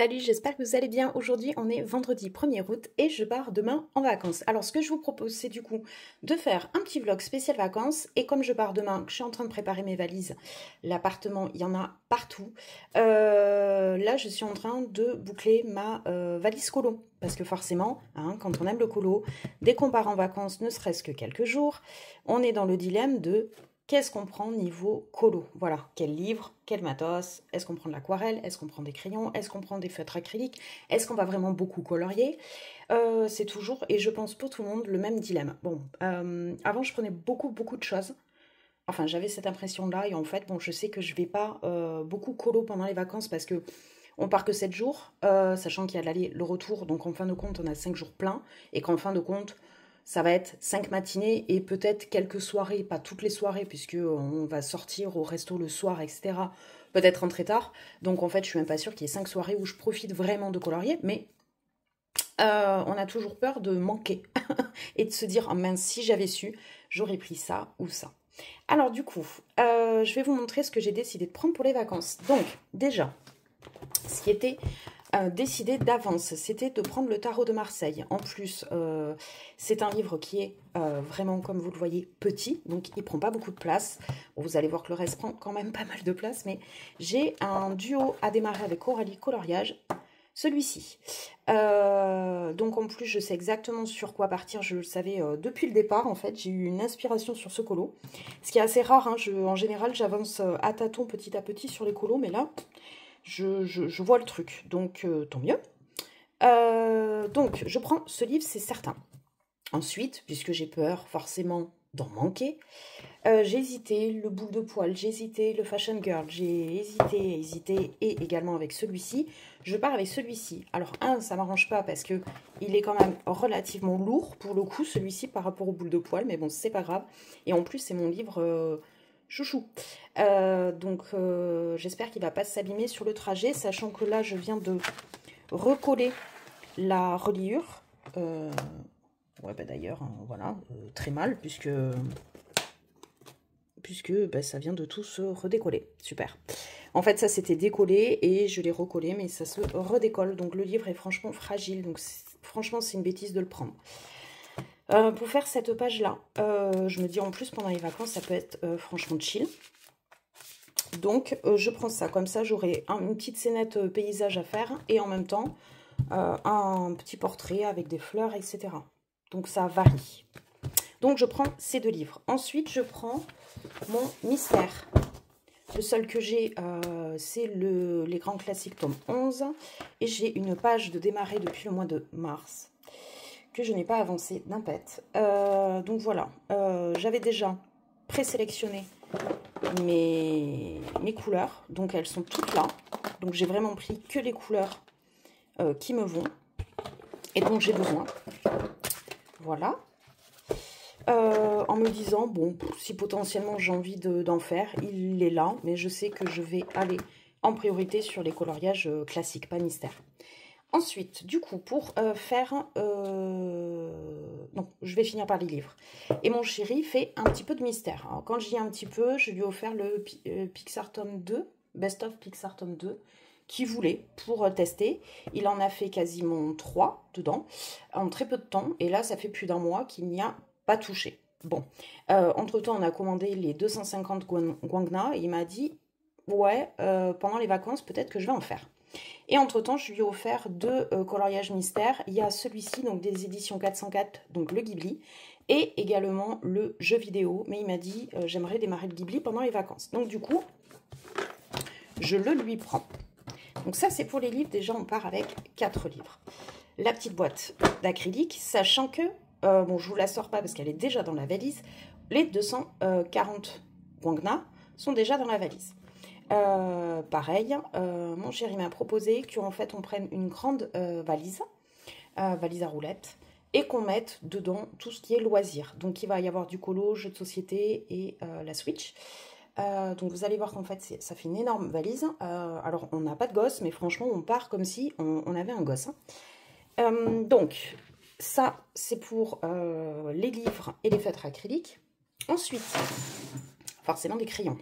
Salut, j'espère que vous allez bien. Aujourd'hui, on est vendredi 1er août et je pars demain en vacances. Alors, ce que je vous propose, c'est du coup de faire un petit vlog spécial vacances. Et comme je pars demain, que je suis en train de préparer mes valises, l'appartement, il y en a partout. Là, je suis en train de boucler ma valise colo. Parce que forcément, hein, quand on aime le colo, dès qu'on part en vacances, ne serait-ce que quelques jours, on est dans le dilemme de... Qu'est-ce qu'on prend niveau colo? Voilà, quel livre, quel matos? Est-ce qu'on prend de l'aquarelle? Est-ce qu'on prend des crayons? Est-ce qu'on prend des feutres acryliques? Est-ce qu'on va vraiment beaucoup colorier? C'est toujours, et je pense pour tout le monde, le même dilemme. Bon, avant je prenais beaucoup de choses. Enfin, j'avais cette impression-là, et en fait, bon, je sais que je vais pas beaucoup colo pendant les vacances parce que on part que 7 jours, sachant qu'il y a l'aller, le retour, donc en fin de compte, on a 5 jours pleins, et qu'en fin de compte, ça va être 5 matinées et peut-être quelques soirées, pas toutes les soirées, puisque on va sortir au resto le soir, etc. Peut-être rentrer tard. Donc en fait, je suis même pas sûre qu'il y ait 5 soirées où je profite vraiment de colorier, mais on a toujours peur de manquer et de se dire, oh mince, si j'avais su, j'aurais pris ça ou ça. Alors du coup, je vais vous montrer ce que j'ai décidé de prendre pour les vacances. Donc déjà, ce qui était décidé d'avance, c'était de prendre le tarot de Marseille. En plus, c'est un livre qui est vraiment, comme vous le voyez, petit, donc il prend pas beaucoup de place. Bon, vous allez voir que le reste prend quand même pas mal de place, mais j'ai un duo à démarrer avec Coralie Coloriage, celui-ci. Donc en plus, je sais exactement sur quoi partir, je le savais depuis le départ, en fait. J'ai eu une inspiration sur ce colo, ce qui est assez rare, hein. En général, j'avance à tâtons petit à petit sur les colos, mais là... Je vois le truc, donc tant mieux. Donc, je prends ce livre, c'est certain. Ensuite, puisque j'ai peur forcément d'en manquer, j'ai hésité le boule de poil, j'ai hésité le fashion girl, j'ai hésité, et également avec celui-ci. Je pars avec celui-ci. Alors, ça m'arrange pas parce que il est quand même relativement lourd, pour le coup, celui-ci, par rapport au boule de poil, mais bon, c'est pas grave. Et en plus, c'est mon livre... chouchou. Donc j'espère qu'il va pas s'abîmer sur le trajet, sachant que là je viens de recoller la reliure. Ouais, bah d'ailleurs, hein, voilà, très mal puisque bah, ça vient de tout se redécoller. Super. En fait, ça s'était décollé et je l'ai recollé, mais ça se redécolle. Donc le livre est franchement fragile. Donc franchement, c'est une bêtise de le prendre. Pour faire cette page-là, je me dis en plus pendant les vacances, ça peut être franchement chill. Donc, je prends ça. Comme ça, j'aurai une petite scénette paysage à faire et en même temps, un petit portrait avec des fleurs, etc. Donc, ça varie. Donc, je prends ces deux livres. Ensuite, je prends mon mystère. Le seul que j'ai, c'est les grands classiques tome 11. Et j'ai une page de démarrer depuis le mois de mars que je n'ai pas avancé d'un pet. Donc, voilà. J'avais déjà présélectionné mes couleurs, donc elles sont toutes là, donc j'ai vraiment pris que les couleurs qui me vont et dont j'ai besoin, voilà, en me disant bon, si potentiellement j'ai envie d'en faire, il est là, mais je sais que je vais aller en priorité sur les coloriages classiques, pas mystère. Ensuite, du coup, pour faire... non, je vais finir par les livres. Et mon chéri fait un petit peu de mystère. Alors, quand je dis un petit peu, je lui ai offert le Pixar Tome 2, Best of Pixar Tome 2, qu'il voulait pour tester. Il en a fait quasiment 3 dedans, en très peu de temps. Et là, ça fait plus d'un mois qu'il n'y a pas touché. Bon, entre-temps, on a commandé les 250 Guangna. Et il m'a dit, ouais, pendant les vacances, peut-être que je vais en faire. Et entre-temps, je lui ai offert 2 coloriages mystères. Il y a celui-ci, donc des éditions 404, donc le Ghibli, et également le jeu vidéo. Mais il m'a dit, j'aimerais démarrer le Ghibli pendant les vacances. Donc du coup, je le lui prends. Donc ça, c'est pour les livres. Déjà, on part avec 4 livres. La petite boîte d'acrylique, sachant que, bon, je ne vous la sors pas parce qu'elle est déjà dans la valise, les 240 Guangna sont déjà dans la valise. Pareil, mon chéri m'a proposé qu'en fait on prenne une grande valise à roulettes, et qu'on mette dedans tout ce qui est loisirs. Donc il va y avoir du colo, jeux de société et la Switch. Donc vous allez voir qu'en fait ça fait une énorme valise. Alors on n'a pas de gosse, mais franchement on part comme si on avait un gosse. Donc ça c'est pour les livres et les feutres acryliques. Ensuite, forcément des crayons.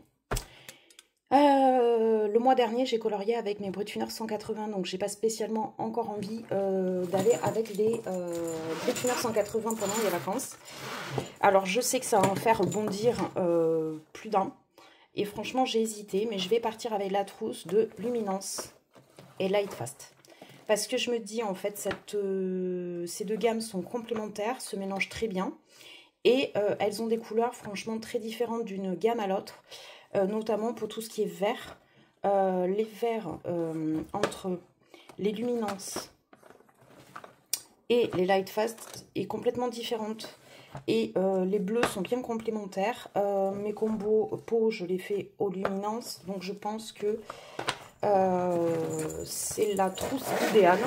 Le mois dernier, j'ai colorié avec mes Brut 180, donc j'ai pas spécialement encore envie d'aller avec les Brut 180 pendant les vacances. Alors, je sais que ça va en faire bondir plus d'un. Et franchement, j'ai hésité, mais je vais partir avec la trousse de Luminance et Lightfast. Parce que je me dis, en fait, ces deux gammes sont complémentaires, se mélangent très bien. Et elles ont des couleurs, franchement, très différentes d'une gamme à l'autre. Notamment pour tout ce qui est vert. Les verts entre les Luminance et les Lightfast est complètement différente. Et les bleus sont bien complémentaires. Mes combos peau, je les fais aux Luminance. Donc je pense que c'est la trousse idéale.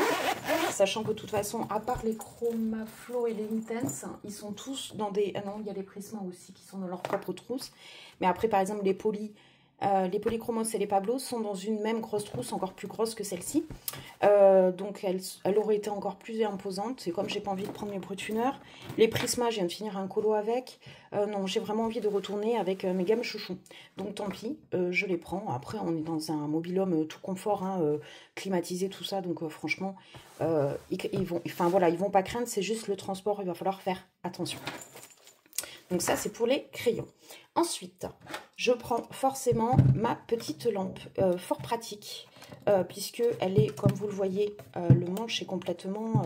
Sachant que de toute façon, à part les Chromaflow et les Intense, ils sont tous dans des... Ah non, il y a les Prisma aussi qui sont dans leur propre trousse. Mais après, par exemple, les Polychromos et les Pablos sont dans une même grosse trousse, encore plus grosse que celle-ci. Donc, elle aurait été encore plus imposante. Et comme j'ai pas envie de prendre mes Brutuneurs, les Prisma, je viens de finir un colo avec. Non, j'ai vraiment envie de retourner avec mes gammes chouchou. Donc, tant pis, je les prends. Après, on est dans un mobil-home tout confort, hein, climatisé, tout ça. Donc, franchement, ils vont pas craindre. C'est juste le transport, il va falloir faire attention. Donc ça, c'est pour les crayons. Ensuite, je prends forcément ma petite lampe, fort pratique, puisque elle est, comme vous le voyez, le manche est complètement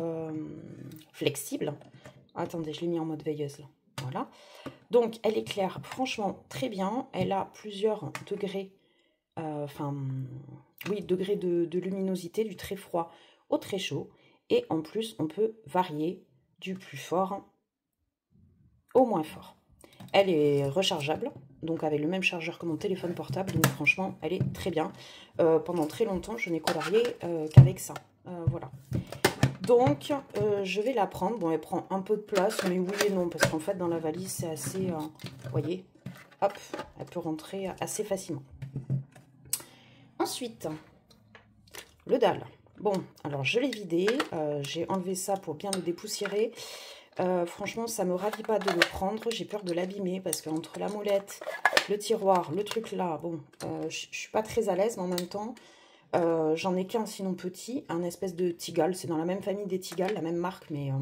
flexible. Attendez, je l'ai mis en mode veilleuse, là. Voilà. Donc, elle éclaire franchement très bien. Elle a plusieurs degrés, degrés de luminosité, du très froid au très chaud. Et en plus, on peut varier du plus fort au moins fort. Elle est rechargeable, donc avec le même chargeur que mon téléphone portable, donc franchement, elle est très bien. Pendant très longtemps, je n'ai colorié qu'avec ça. Voilà. Donc, je vais la prendre. Bon, elle prend un peu de place, mais oui et non, parce qu'en fait, dans la valise, c'est assez... vous voyez, hop, elle peut rentrer assez facilement. Ensuite, le dalle. Bon, alors je l'ai vidé. J'ai enlevé ça pour bien le dépoussiérer. Franchement, ça me ravit pas de le prendre. J'ai peur de l'abîmer parce qu'entre la molette, le tiroir, le truc là, bon, je suis pas très à l'aise, mais en même temps, j'en ai qu'un sinon petit, un espèce de Tigal. C'est dans la même famille des Tigal, la même marque, mais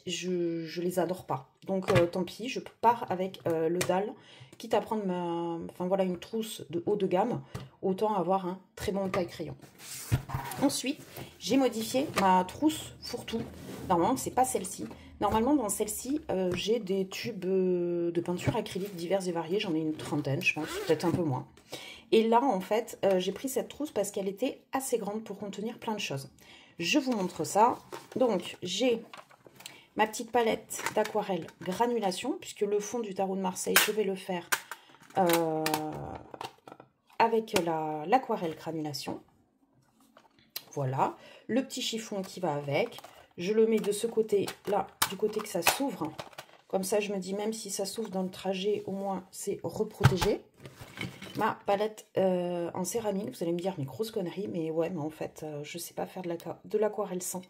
je les adore pas. Donc tant pis, je pars avec le dalle. Quitte à prendre une trousse de haut de gamme, autant avoir un très bon taille-crayon. Ensuite, j'ai modifié ma trousse fourre-tout. Normalement, c'est pas celle-ci. Normalement, dans celle-ci, j'ai des tubes de peinture acrylique divers et variés. J'en ai une trentaine, je pense, peut-être un peu moins. Et là, en fait, j'ai pris cette trousse parce qu'elle était assez grande pour contenir plein de choses. Je vous montre ça. Donc, j'ai ma petite palette d'aquarelle granulation, puisque le fond du tarot de Marseille, je vais le faire avec l'aquarelle granulation. Voilà, le petit chiffon qui va avec. Je le mets de ce côté-là, du côté que ça s'ouvre. Comme ça, je me dis, même si ça s'ouvre dans le trajet, au moins, c'est reprotégé. Ma palette en céramique, vous allez me dire, mais grosse connerie, mais ouais, mais en fait, je sais pas faire de l'aquarelle sans.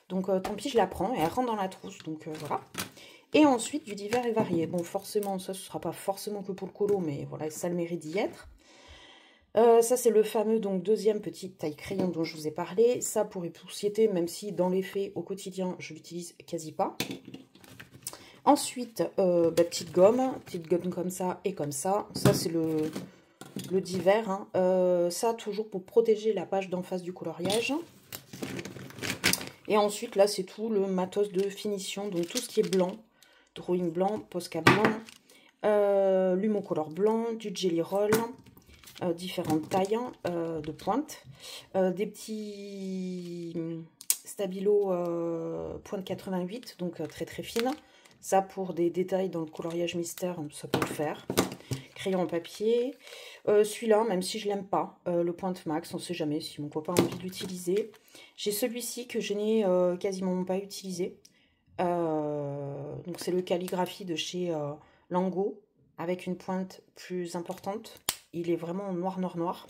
Donc, tant pis, je la prends et elle rentre dans la trousse. Donc, voilà. Et ensuite, du divers et varié. Bon, forcément, ça, ce sera pas forcément que pour le colo, mais voilà, ça a le mérite d'y être. Ça, c'est le fameux donc deuxième petit taille crayon dont je vous ai parlé. Ça, pour époussiéter, même si dans les faits, au quotidien, je l'utilise quasi pas. Ensuite, petite gomme comme ça et comme ça. Ça, c'est le divers. Hein. Ça, toujours pour protéger la page d'en face du coloriage. Et ensuite, là, c'est tout le matos de finition. Donc, tout ce qui est blanc. Drawing blanc, Posca blanc, Lumocolor blanc, du Jelly Roll, différentes tailles de pointe, des petits Stabilo pointe 88, donc très très fine. Ça, pour des détails dans le coloriage mystère, ça peut le faire. Crayon en papier. Celui-là, même si je l'aime pas, le Pointe Max, on ne sait jamais si mon copain a envie de l'utiliser. J'ai celui-ci que je n'ai quasiment pas utilisé. Donc c'est le calligraphie de chez Lango, avec une pointe plus importante. Il est vraiment noir, noir, noir.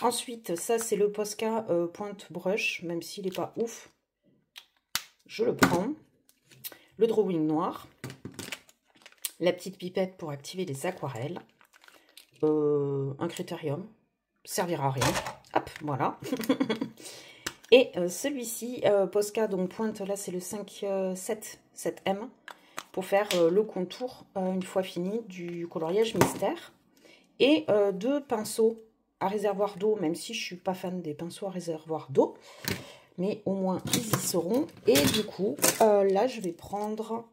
Ensuite, ça c'est le Posca pointe brush, même s'il n'est pas ouf. Je le prends. Le drawing noir. La petite pipette pour activer les aquarelles. un critérium. Servira à rien. Hop, voilà. Et celui-ci, Posca, donc pointe, là c'est le 7M, pour faire le contour, une fois fini, du coloriage mystère. Et 2 pinceaux à réservoir d'eau, même si je ne suis pas fan des pinceaux à réservoir d'eau. Mais au moins, ils y seront. Et du coup, là, je vais prendre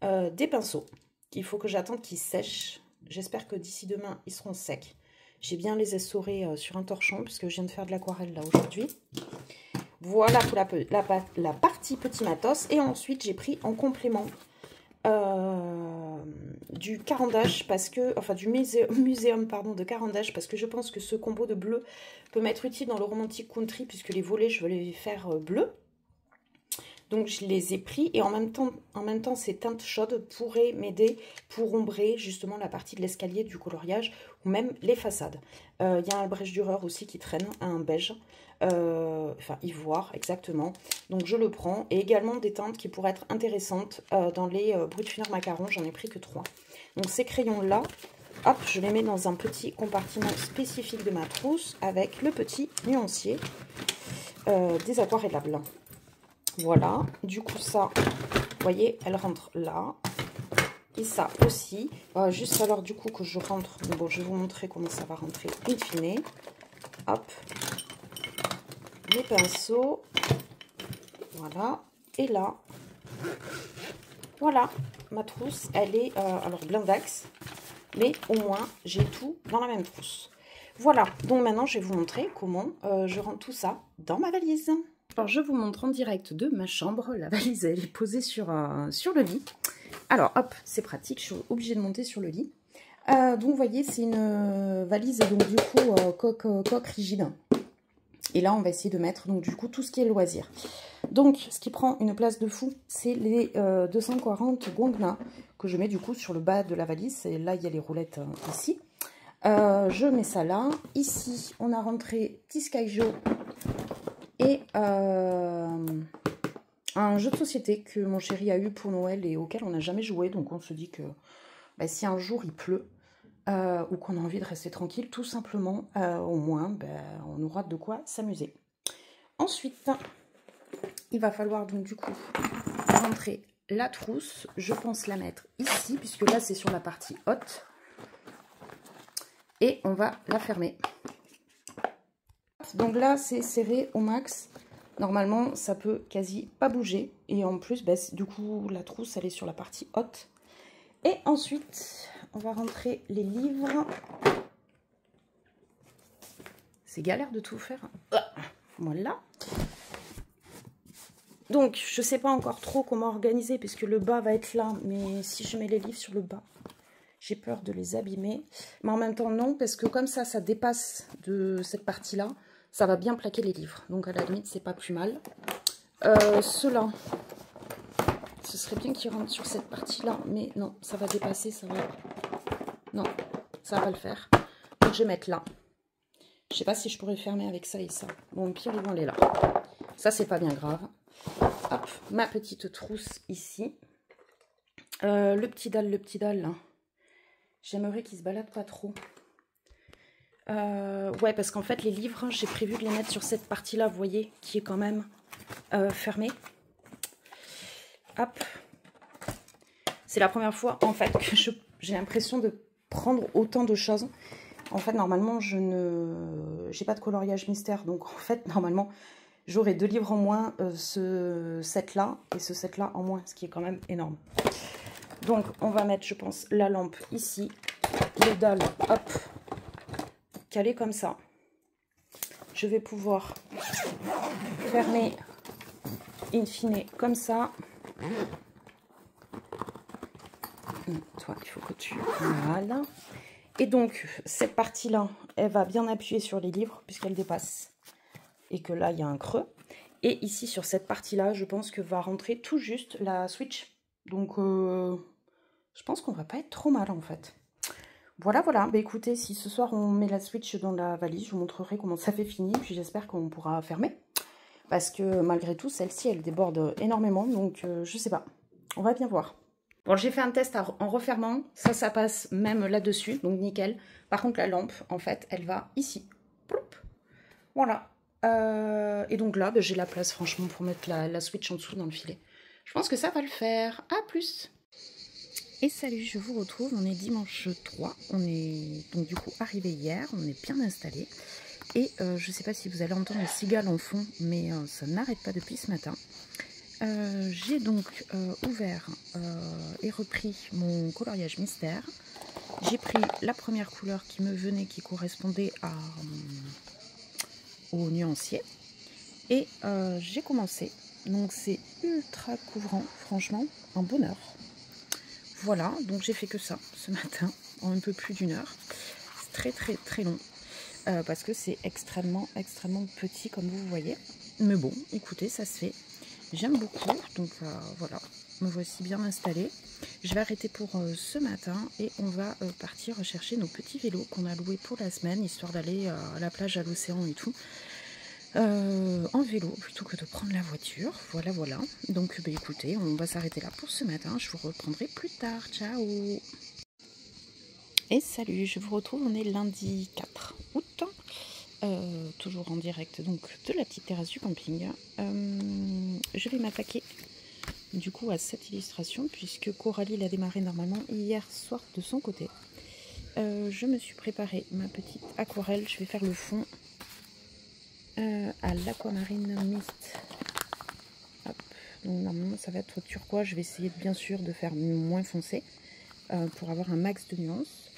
des pinceaux. Il faut que j'attende qu'ils sèchent. J'espère que d'ici demain, ils seront secs. J'ai bien les essorés sur un torchon, puisque je viens de faire de l'aquarelle là aujourd'hui. Voilà pour la partie petit matos. Et ensuite, j'ai pris en complément du carandage, parce que, enfin du muséum pardon, de carandage, parce que je pense que ce combo de bleu peut m'être utile dans le romantique country, puisque les volets, je veux les faire bleus. Donc je les ai pris et en même temps ces teintes chaudes pourraient m'aider pour ombrer justement la partie de l'escalier du coloriage ou même les façades. Il y a un brèche dureur aussi qui traîne, un beige, enfin ivoire exactement. Donc je le prends, et également des teintes qui pourraient être intéressantes dans les brut finir macarons, j'en ai pris que 3. Donc ces crayons là, hop, je les mets dans un petit compartiment spécifique de ma trousse avec le petit nuancier des aquarellables. Voilà, du coup ça, vous voyez, elle rentre là. Et ça aussi. Juste alors du coup que je rentre, bon je vais vous montrer comment ça va rentrer in fine. Hop, les pinceaux, voilà. Et là, voilà, ma trousse, elle est alors blindax, mais au moins j'ai tout dans la même trousse. Voilà, donc maintenant je vais vous montrer comment je rentre tout ça dans ma valise. Alors, je vous montre en direct de ma chambre. La valise, elle est posée sur le lit. Alors, hop, c'est pratique. Je suis obligée de monter sur le lit. Donc, vous voyez, c'est une valise, donc du coup, coque rigide. Et là, on va essayer de mettre, donc du coup, tout ce qui est loisir. Donc, ce qui prend une place de fou, c'est les 240 Gongna que je mets du coup sur le bas de la valise. Et là, il y a les roulettes ici. Je mets ça là. Ici, on a rentré Tiskaijo et un jeu de société que mon chéri a eu pour Noël et auquel on n'a jamais joué. Donc on se dit que bah, si un jour il pleut ou qu'on a envie de rester tranquille, tout simplement, au moins, bah, on aura de quoi s'amuser. Ensuite, il va falloir donc du coup rentrer la trousse. Je pense la mettre ici, puisque là c'est sur la partie haute. Et on va la fermer. Donc là, c'est serré au max. Normalement, ça peut quasi pas bouger. Et en plus, bah, du coup, la trousse, elle est sur la partie haute. Et ensuite, on va rentrer les livres. C'est galère de tout faire. Voilà. Donc, je sais pas encore trop comment organiser, puisque le bas va être là. Mais si je mets les livres sur le bas, j'ai peur de les abîmer. Mais en même temps, non, parce que comme ça dépasse de cette partie-là, ça va bien plaquer les livres. Donc, à la limite, c'est pas plus mal. Ceux-là, ce serait bien qu'ils rentrent sur cette partie-là. Mais non, ça va dépasser, ça va... Non, ça va pas le faire. Donc, je vais mettre là. Je sais pas si je pourrais fermer avec ça et ça. Bon, au pire, ils vont aller là. Ça, c'est pas bien grave. Hop, ma petite trousse ici. Le petit dalle, là. J'aimerais qu'il se balade pas trop. Ouais, parce qu'en fait, les livres, j'ai prévu de les mettre sur cette partie-là, vous voyez, qui est quand même fermée. Hop. C'est la première fois, en fait, que j'ai l'impression de prendre autant de choses. En fait, normalement, j'ai pas de coloriage mystère. Donc, en fait, normalement, j'aurai 2 livres en moins, ce set-là et ce set-là en moins, ce qui est quand même énorme. Donc, on va mettre, je pense, la lampe ici. Les dalles, hop, calées comme ça. Je vais pouvoir fermer in fine comme ça. Toi, il faut que tu... Voilà. Et donc, cette partie-là, elle va bien appuyer sur les livres puisqu'elle dépasse. Et que là, il y a un creux. Et ici, sur cette partie-là, je pense que va rentrer tout juste la Switch. Donc, je pense qu'on va pas être trop mal, en fait. Voilà, voilà. Bah, écoutez, si ce soir, on met la Switch dans la valise, je vous montrerai comment ça fait fini. Puis, j'espère qu'on pourra fermer. Parce que, malgré tout, celle-ci, elle déborde énormément. Donc, je sais pas. On va bien voir. Bon, j'ai fait un test en refermant, ça passe même là-dessus, donc nickel. Par contre, la lampe, en fait, elle va ici. Ploup. Voilà. Et donc là, j'ai la place, franchement, pour mettre la switch en dessous dans le filet. Je pense que ça va le faire. À plus. Et salut, je vous retrouve. On est dimanche 3. On est donc du coup arrivé hier. On est bien installé. Et je ne sais pas si vous allez entendre les cigales en fond, mais ça n'arrête pas depuis ce matin. J'ai donc ouvert et repris mon coloriage mystère. J'ai pris la première couleur qui me venait, qui correspondait au nuancier. Et j'ai commencé. Donc c'est ultra couvrant, franchement, un bonheur. Voilà, donc j'ai fait que ça ce matin, en un peu plus d'1 heure. C'est très très très long. Parce que c'est extrêmement petit comme vous voyez. Mais bon, écoutez, ça se fait. J'aime beaucoup, donc voilà, me voici bien installée. Je vais arrêter pour ce matin et on va partir chercher nos petits vélos qu'on a loués pour la semaine, histoire d'aller à la plage, à l'océan et tout, en vélo plutôt que de prendre la voiture. Voilà, voilà. Donc écoutez, on va s'arrêter là pour ce matin. Je vous reprendrai plus tard. Ciao. Et salut, je vous retrouve, on est lundi 4 août. Toujours en direct donc de la petite terrasse du camping. Je vais m'attaquer du coup à cette illustration puisque Coralie l'a démarré normalement hier soir de son côté. Je me suis préparé ma petite aquarelle. Je vais faire le fond à l'Aquamarine Mist. Hop. Donc normalement ça va être turquoise. Je vais essayer bien sûr de faire moins foncé pour avoir un max de nuances.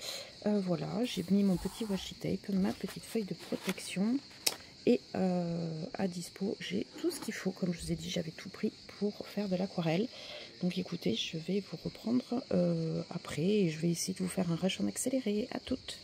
Voilà, j'ai mis mon petit washi tape, ma petite feuille de protection et à dispo j'ai tout ce qu'il faut. Comme je vous ai dit, j'avais tout pris pour faire de l'aquarelle. Donc écoutez, je vais vous reprendre après et je vais essayer de vous faire un rush en accéléré. À toutes.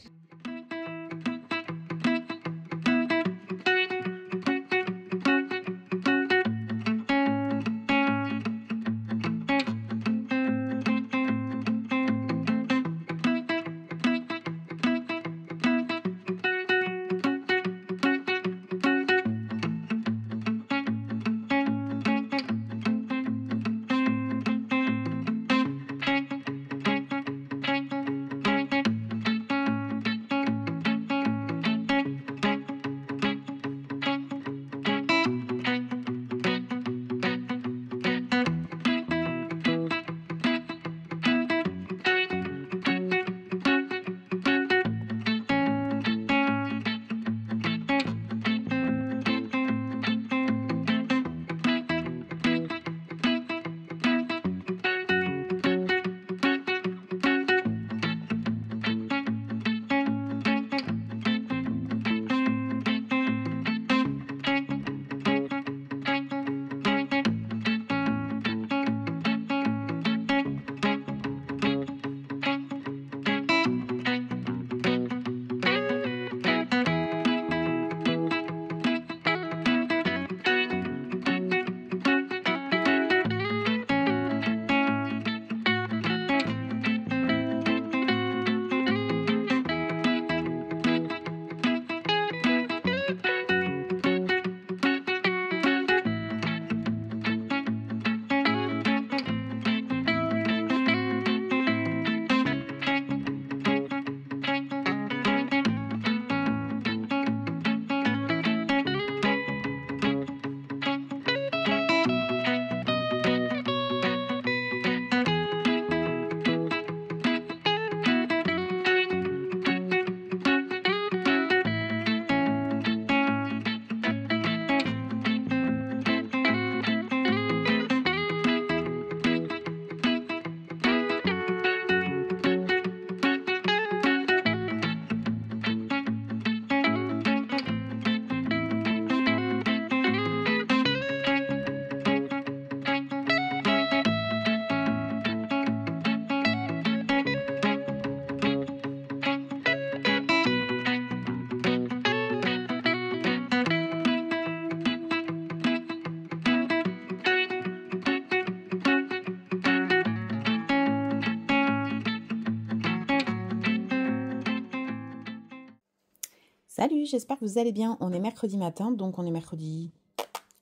Salut, j'espère que vous allez bien. On est mercredi matin, donc on est mercredi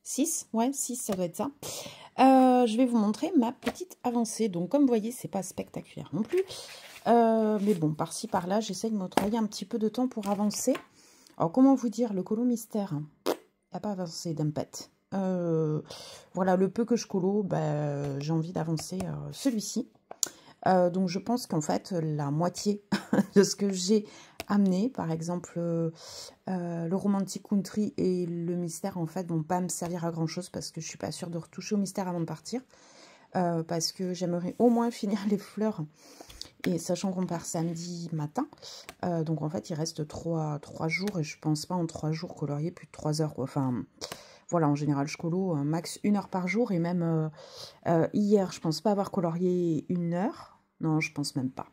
6. Ouais, 6, ça doit être ça. je vais vous montrer ma petite avancée. Donc, comme vous voyez, c'est pas spectaculaire non plus. Mais bon, par-ci, par-là, j'essaye de me travailler un petit peu de temps pour avancer. Alors, comment vous dire, le colo mystère, il n'a pas avancé d'un pet. Voilà, le peu que je colo, j'ai envie d'avancer celui-ci. Donc, je pense qu'en fait, la moitié de ce que j'ai amené, par exemple, le Romantic Country et le mystère, en fait, vont pas me servir à grand-chose parce que je suis pas sûre de retoucher au mystère avant de partir. Parce que j'aimerais au moins finir les fleurs. Et sachant qu'on part samedi matin, donc en fait, il reste 3 jours et je pense pas en 3 jours colorier plus de 3 heures, quoi. Enfin, voilà, en général, je colo max 1 heure par jour et même hier, je pense pas avoir colorié 1 heure. Non, je pense même pas.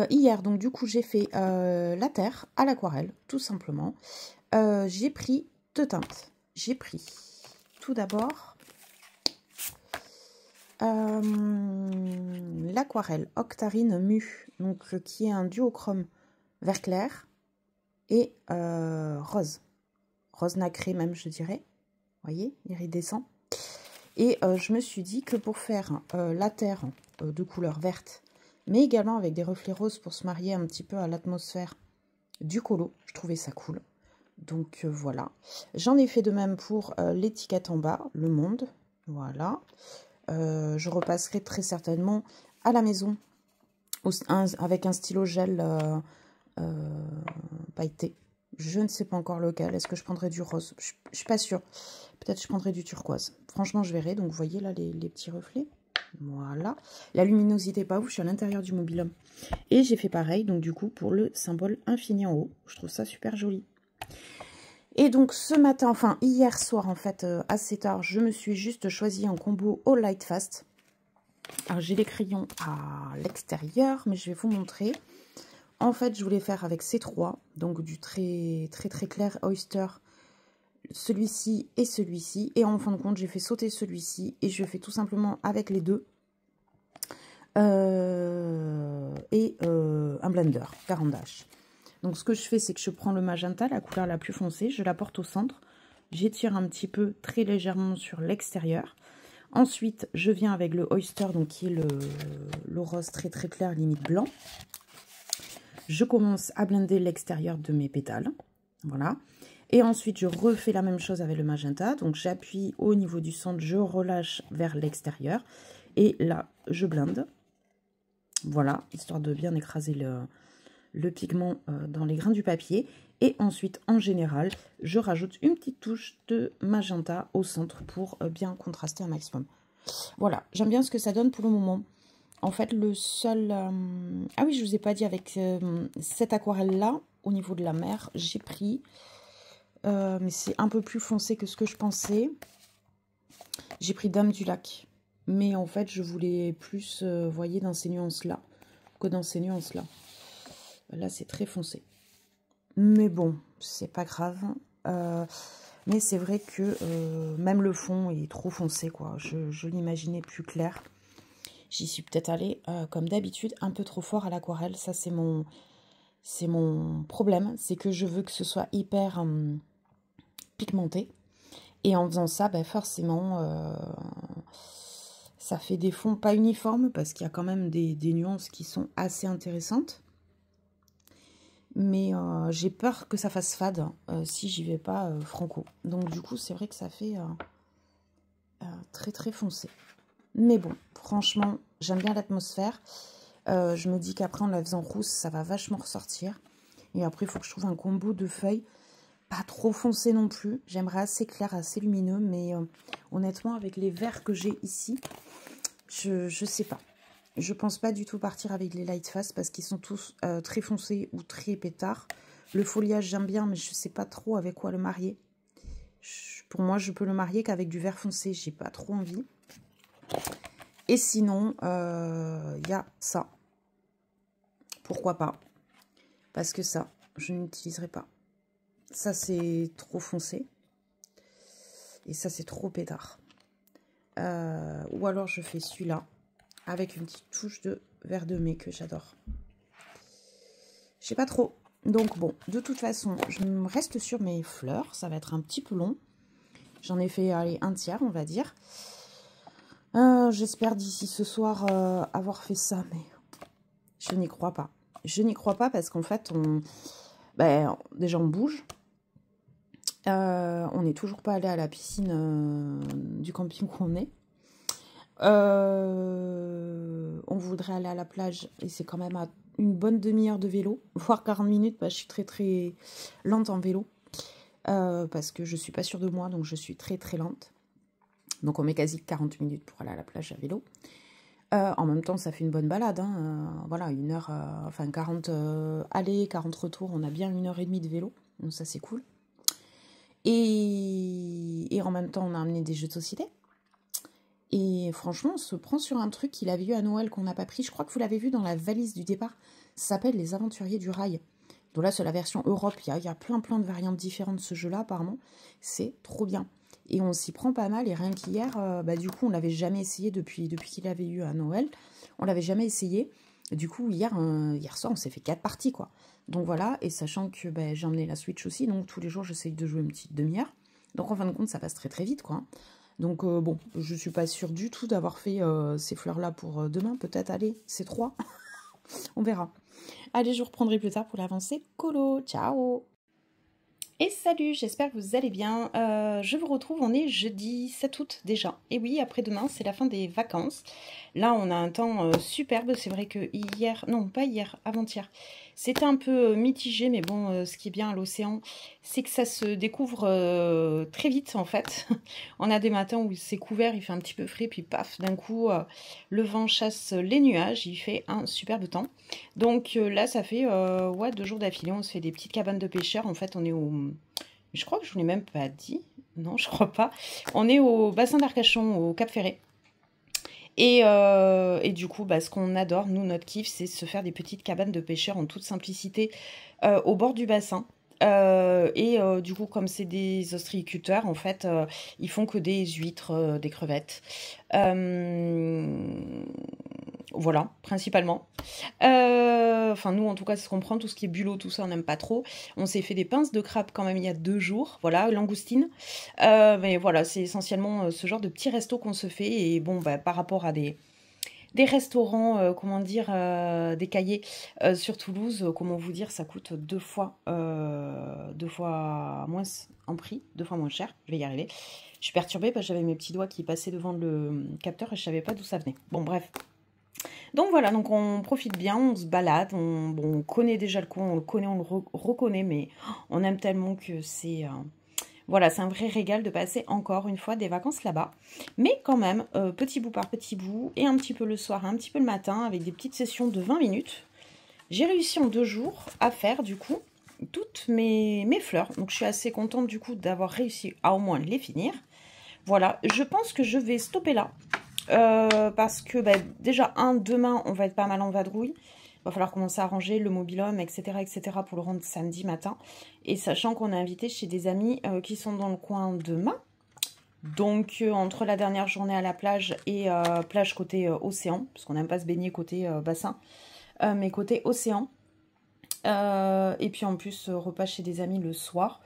Hier, donc du coup, j'ai fait la terre à l'aquarelle, tout simplement. J'ai pris 2 teintes. J'ai pris tout d'abord l'aquarelle Octarine Mu, donc qui est un duochrome vert clair et rose nacré même, je dirais. Vous voyez, iridescent. Et je me suis dit que pour faire la terre de couleur verte, mais également avec des reflets roses pour se marier un petit peu à l'atmosphère du colo, je trouvais ça cool. Donc voilà. J'en ai fait de même pour l'étiquette en bas, le monde. Voilà. Je repasserai très certainement à la maison avec un stylo gel pailleté. Je ne sais pas encore lequel. Est-ce que je prendrai du rose? Je ne suis pas sûre. Peut-être je prendrai du turquoise. Franchement, je verrai. Donc, vous voyez là les petits reflets. Voilà. La luminosité pas ouf. Je suis à l'intérieur du mobil-homme. Et j'ai fait pareil. Donc, du coup, pour le symbole infini en haut. Je trouve ça super joli. Et donc, ce matin, enfin, hier soir, en fait, assez tard, je me suis juste choisi un combo au Light Fast. Alors, j'ai les crayons à l'extérieur, mais je vais vous montrer. En fait, je voulais faire avec ces 3, donc du très clair Oyster, celui-ci et celui-ci. Et en fin de compte, j'ai fait sauter celui-ci et je fais tout simplement avec les 2. Un blender, Carandache. Donc, ce que je fais, c'est que je prends le magenta, la couleur la plus foncée, je la porte au centre. J'étire un petit peu, très légèrement sur l'extérieur. Ensuite, je viens avec le Oyster, donc qui est le rose très clair, limite blanc. Je commence à blender l'extérieur de mes pétales. Voilà. Et ensuite, je refais la même chose avec le magenta. Donc, j'appuie au niveau du centre, je relâche vers l'extérieur. Et là, je blinde. Voilà, histoire de bien écraser le pigment dans les grains du papier. Et ensuite, en général, je rajoute une petite touche de magenta au centre pour bien contraster un maximum. Voilà, j'aime bien ce que ça donne pour le moment. En fait, le seul... Ah oui, je ne vous ai pas dit, avec cette aquarelle-là, au niveau de la mer, j'ai pris... mais c'est un peu plus foncé que ce que je pensais. J'ai pris Dame du Lac. Mais en fait, je voulais plus, voyez, dans ces nuances-là, que dans ces nuances-là. Là, c'est très foncé. Mais bon, c'est pas grave. Mais c'est vrai que même le fond est trop foncé, quoi. Je l'imaginais plus clair. J'y suis peut-être allée, comme d'habitude, un peu trop fort à l'aquarelle. Ça, c'est mon problème. C'est que je veux que ce soit hyper pigmenté. Et en faisant ça, forcément, ça fait des fonds pas uniformes parce qu'il y a quand même des nuances qui sont assez intéressantes. Mais j'ai peur que ça fasse fade si j'y vais pas franco. Donc du coup, c'est vrai que ça fait très foncé. Mais bon, franchement, j'aime bien l'atmosphère. Je me dis qu'après, en la faisant rousse, ça va vachement ressortir. Et après, il faut que je trouve un combo de feuilles. Pas trop foncé non plus. J'aimerais assez clair, assez lumineux. Mais honnêtement, avec les verts que j'ai ici, je sais pas. Je pense pas du tout partir avec les Light Fast parce qu'ils sont tous très foncés ou très pétards. Le foliage, j'aime bien, mais je sais pas trop avec quoi le marier. Pour moi, je peux le marier qu'avec du vert foncé. J'ai pas trop envie. Et sinon, il y a ça. Pourquoi pas? Parce que ça, je n'utiliserai pas. Ça, c'est trop foncé. Et ça, c'est trop pétard. Ou alors, je fais celui-là. Avec une petite touche de vert de mai que j'adore. Je sais pas trop. Donc bon, de toute façon, je me reste sur mes fleurs. Ça va être un petit peu long. J'en ai fait, allez, un tiers, on va dire. J'espère d'ici ce soir avoir fait ça, mais je n'y crois pas. Je n'y crois pas parce qu'en fait, déjà on bouge. On n'est toujours pas allé à la piscine du camping où on est. On voudrait aller à la plage et c'est quand même à une bonne demi-heure de vélo, voire 40 minutes. Je suis très très lente en vélo parce que je suis pas sûre de moi, donc je suis très très lente. Donc on met quasi 40 minutes pour aller à la plage à vélo. En même temps, ça fait une bonne balade. Voilà, 1 heure, 40 aller, 40 retours. On a bien 1h30 de vélo. Donc ça, c'est cool. Et en même temps, on a amené des jeux de société. Et franchement, on se prend sur un truc qu'il avait eu à Noël qu'on n'a pas pris. Je crois que vous l'avez vu dans la valise du départ. Ça s'appelle Les Aventuriers du Rail. Donc là, c'est la version Europe. Il y a plein de variantes différentes de ce jeu-là, apparemment. C'est trop bien. Et on s'y prend pas mal. Et rien qu'hier, du coup, on l'avait jamais essayé depuis qu'il avait eu à Noël. On l'avait jamais essayé. Du coup, hier soir, on s'est fait 4 parties, quoi. Donc voilà. Et sachant que j'ai emmené la Switch aussi. Donc tous les jours, j'essaye de jouer une petite demi-heure. Donc en fin de compte, ça passe très très vite, quoi. Donc bon, je suis pas sûre du tout d'avoir fait ces fleurs-là pour demain. Peut-être, allez, c'est 3. On verra. Allez, je vous reprendrai plus tard pour l'avancée colo. Ciao! Et salut, j'espère que vous allez bien. Je vous retrouve, on est jeudi 7 août déjà. Et oui, après-demain, c'est la fin des vacances. Là, on a un temps superbe. C'est vrai que hier, non, pas hier, avant-hier, c'était un peu mitigé. Mais bon, ce qui est bien à l'océan, c'est que ça se découvre très vite, en fait. On a des matins où c'est couvert, il fait un petit peu frais, puis paf, d'un coup, le vent chasse les nuages. Il fait un superbe temps. Donc là, ça fait 2 jours d'affilée. On se fait des petites cabanes de pêcheurs. En fait, on est au... Je crois que je vous l'ai même pas dit. Non, je crois pas. On est au bassin d'Arcachon, au Cap Ferret. Et du coup, ce qu'on adore, nous, notre kiff, c'est se faire des petites cabanes de pêcheurs en toute simplicité au bord du bassin. Du coup, comme c'est des ostréiculteurs, en fait, ils font que des huîtres, des crevettes. Voilà, principalement. Nous, en tout cas, c'est ce qu'on prend. Tout ce qui est bulot, tout ça, on n'aime pas trop. On s'est fait des pinces de crabe quand même il y a 2 jours. Voilà, langoustine. Mais voilà, c'est essentiellement ce genre de petits restos qu'on se fait. Et bon, par rapport à des restaurants, des cahiers sur Toulouse, comment vous dire, ça coûte 2 fois moins en prix, 2 fois moins cher. Je vais y arriver. Je suis perturbée parce que j'avais mes petits doigts qui passaient devant le capteur et je savais pas d'où ça venait. Bon, bref. Donc voilà, donc on profite bien, on se balade, on connaît déjà le coin, on le connaît, on le reconnaît, mais on aime tellement que c'est... Voilà, c'est un vrai régal de passer encore une fois des vacances là-bas. Mais quand même, petit bout par petit bout, et un petit peu le soir, un petit peu le matin, avec des petites sessions de 20 minutes. J'ai réussi en 2 jours à faire du coup toutes mes fleurs. Donc je suis assez contente du coup d'avoir réussi à au moins les finir. Voilà, je pense que je vais stopper là. Parce que déjà, demain, on va être pas mal en vadrouille. Il va falloir commencer à ranger le mobil-home, etc., pour le rendre samedi matin. Et sachant qu'on est invité chez des amis qui sont dans le coin demain. Donc, entre la dernière journée à la plage et plage côté océan, parce qu'on n'aime pas se baigner côté bassin, mais côté océan. Et puis en plus, repas chez des amis le soir.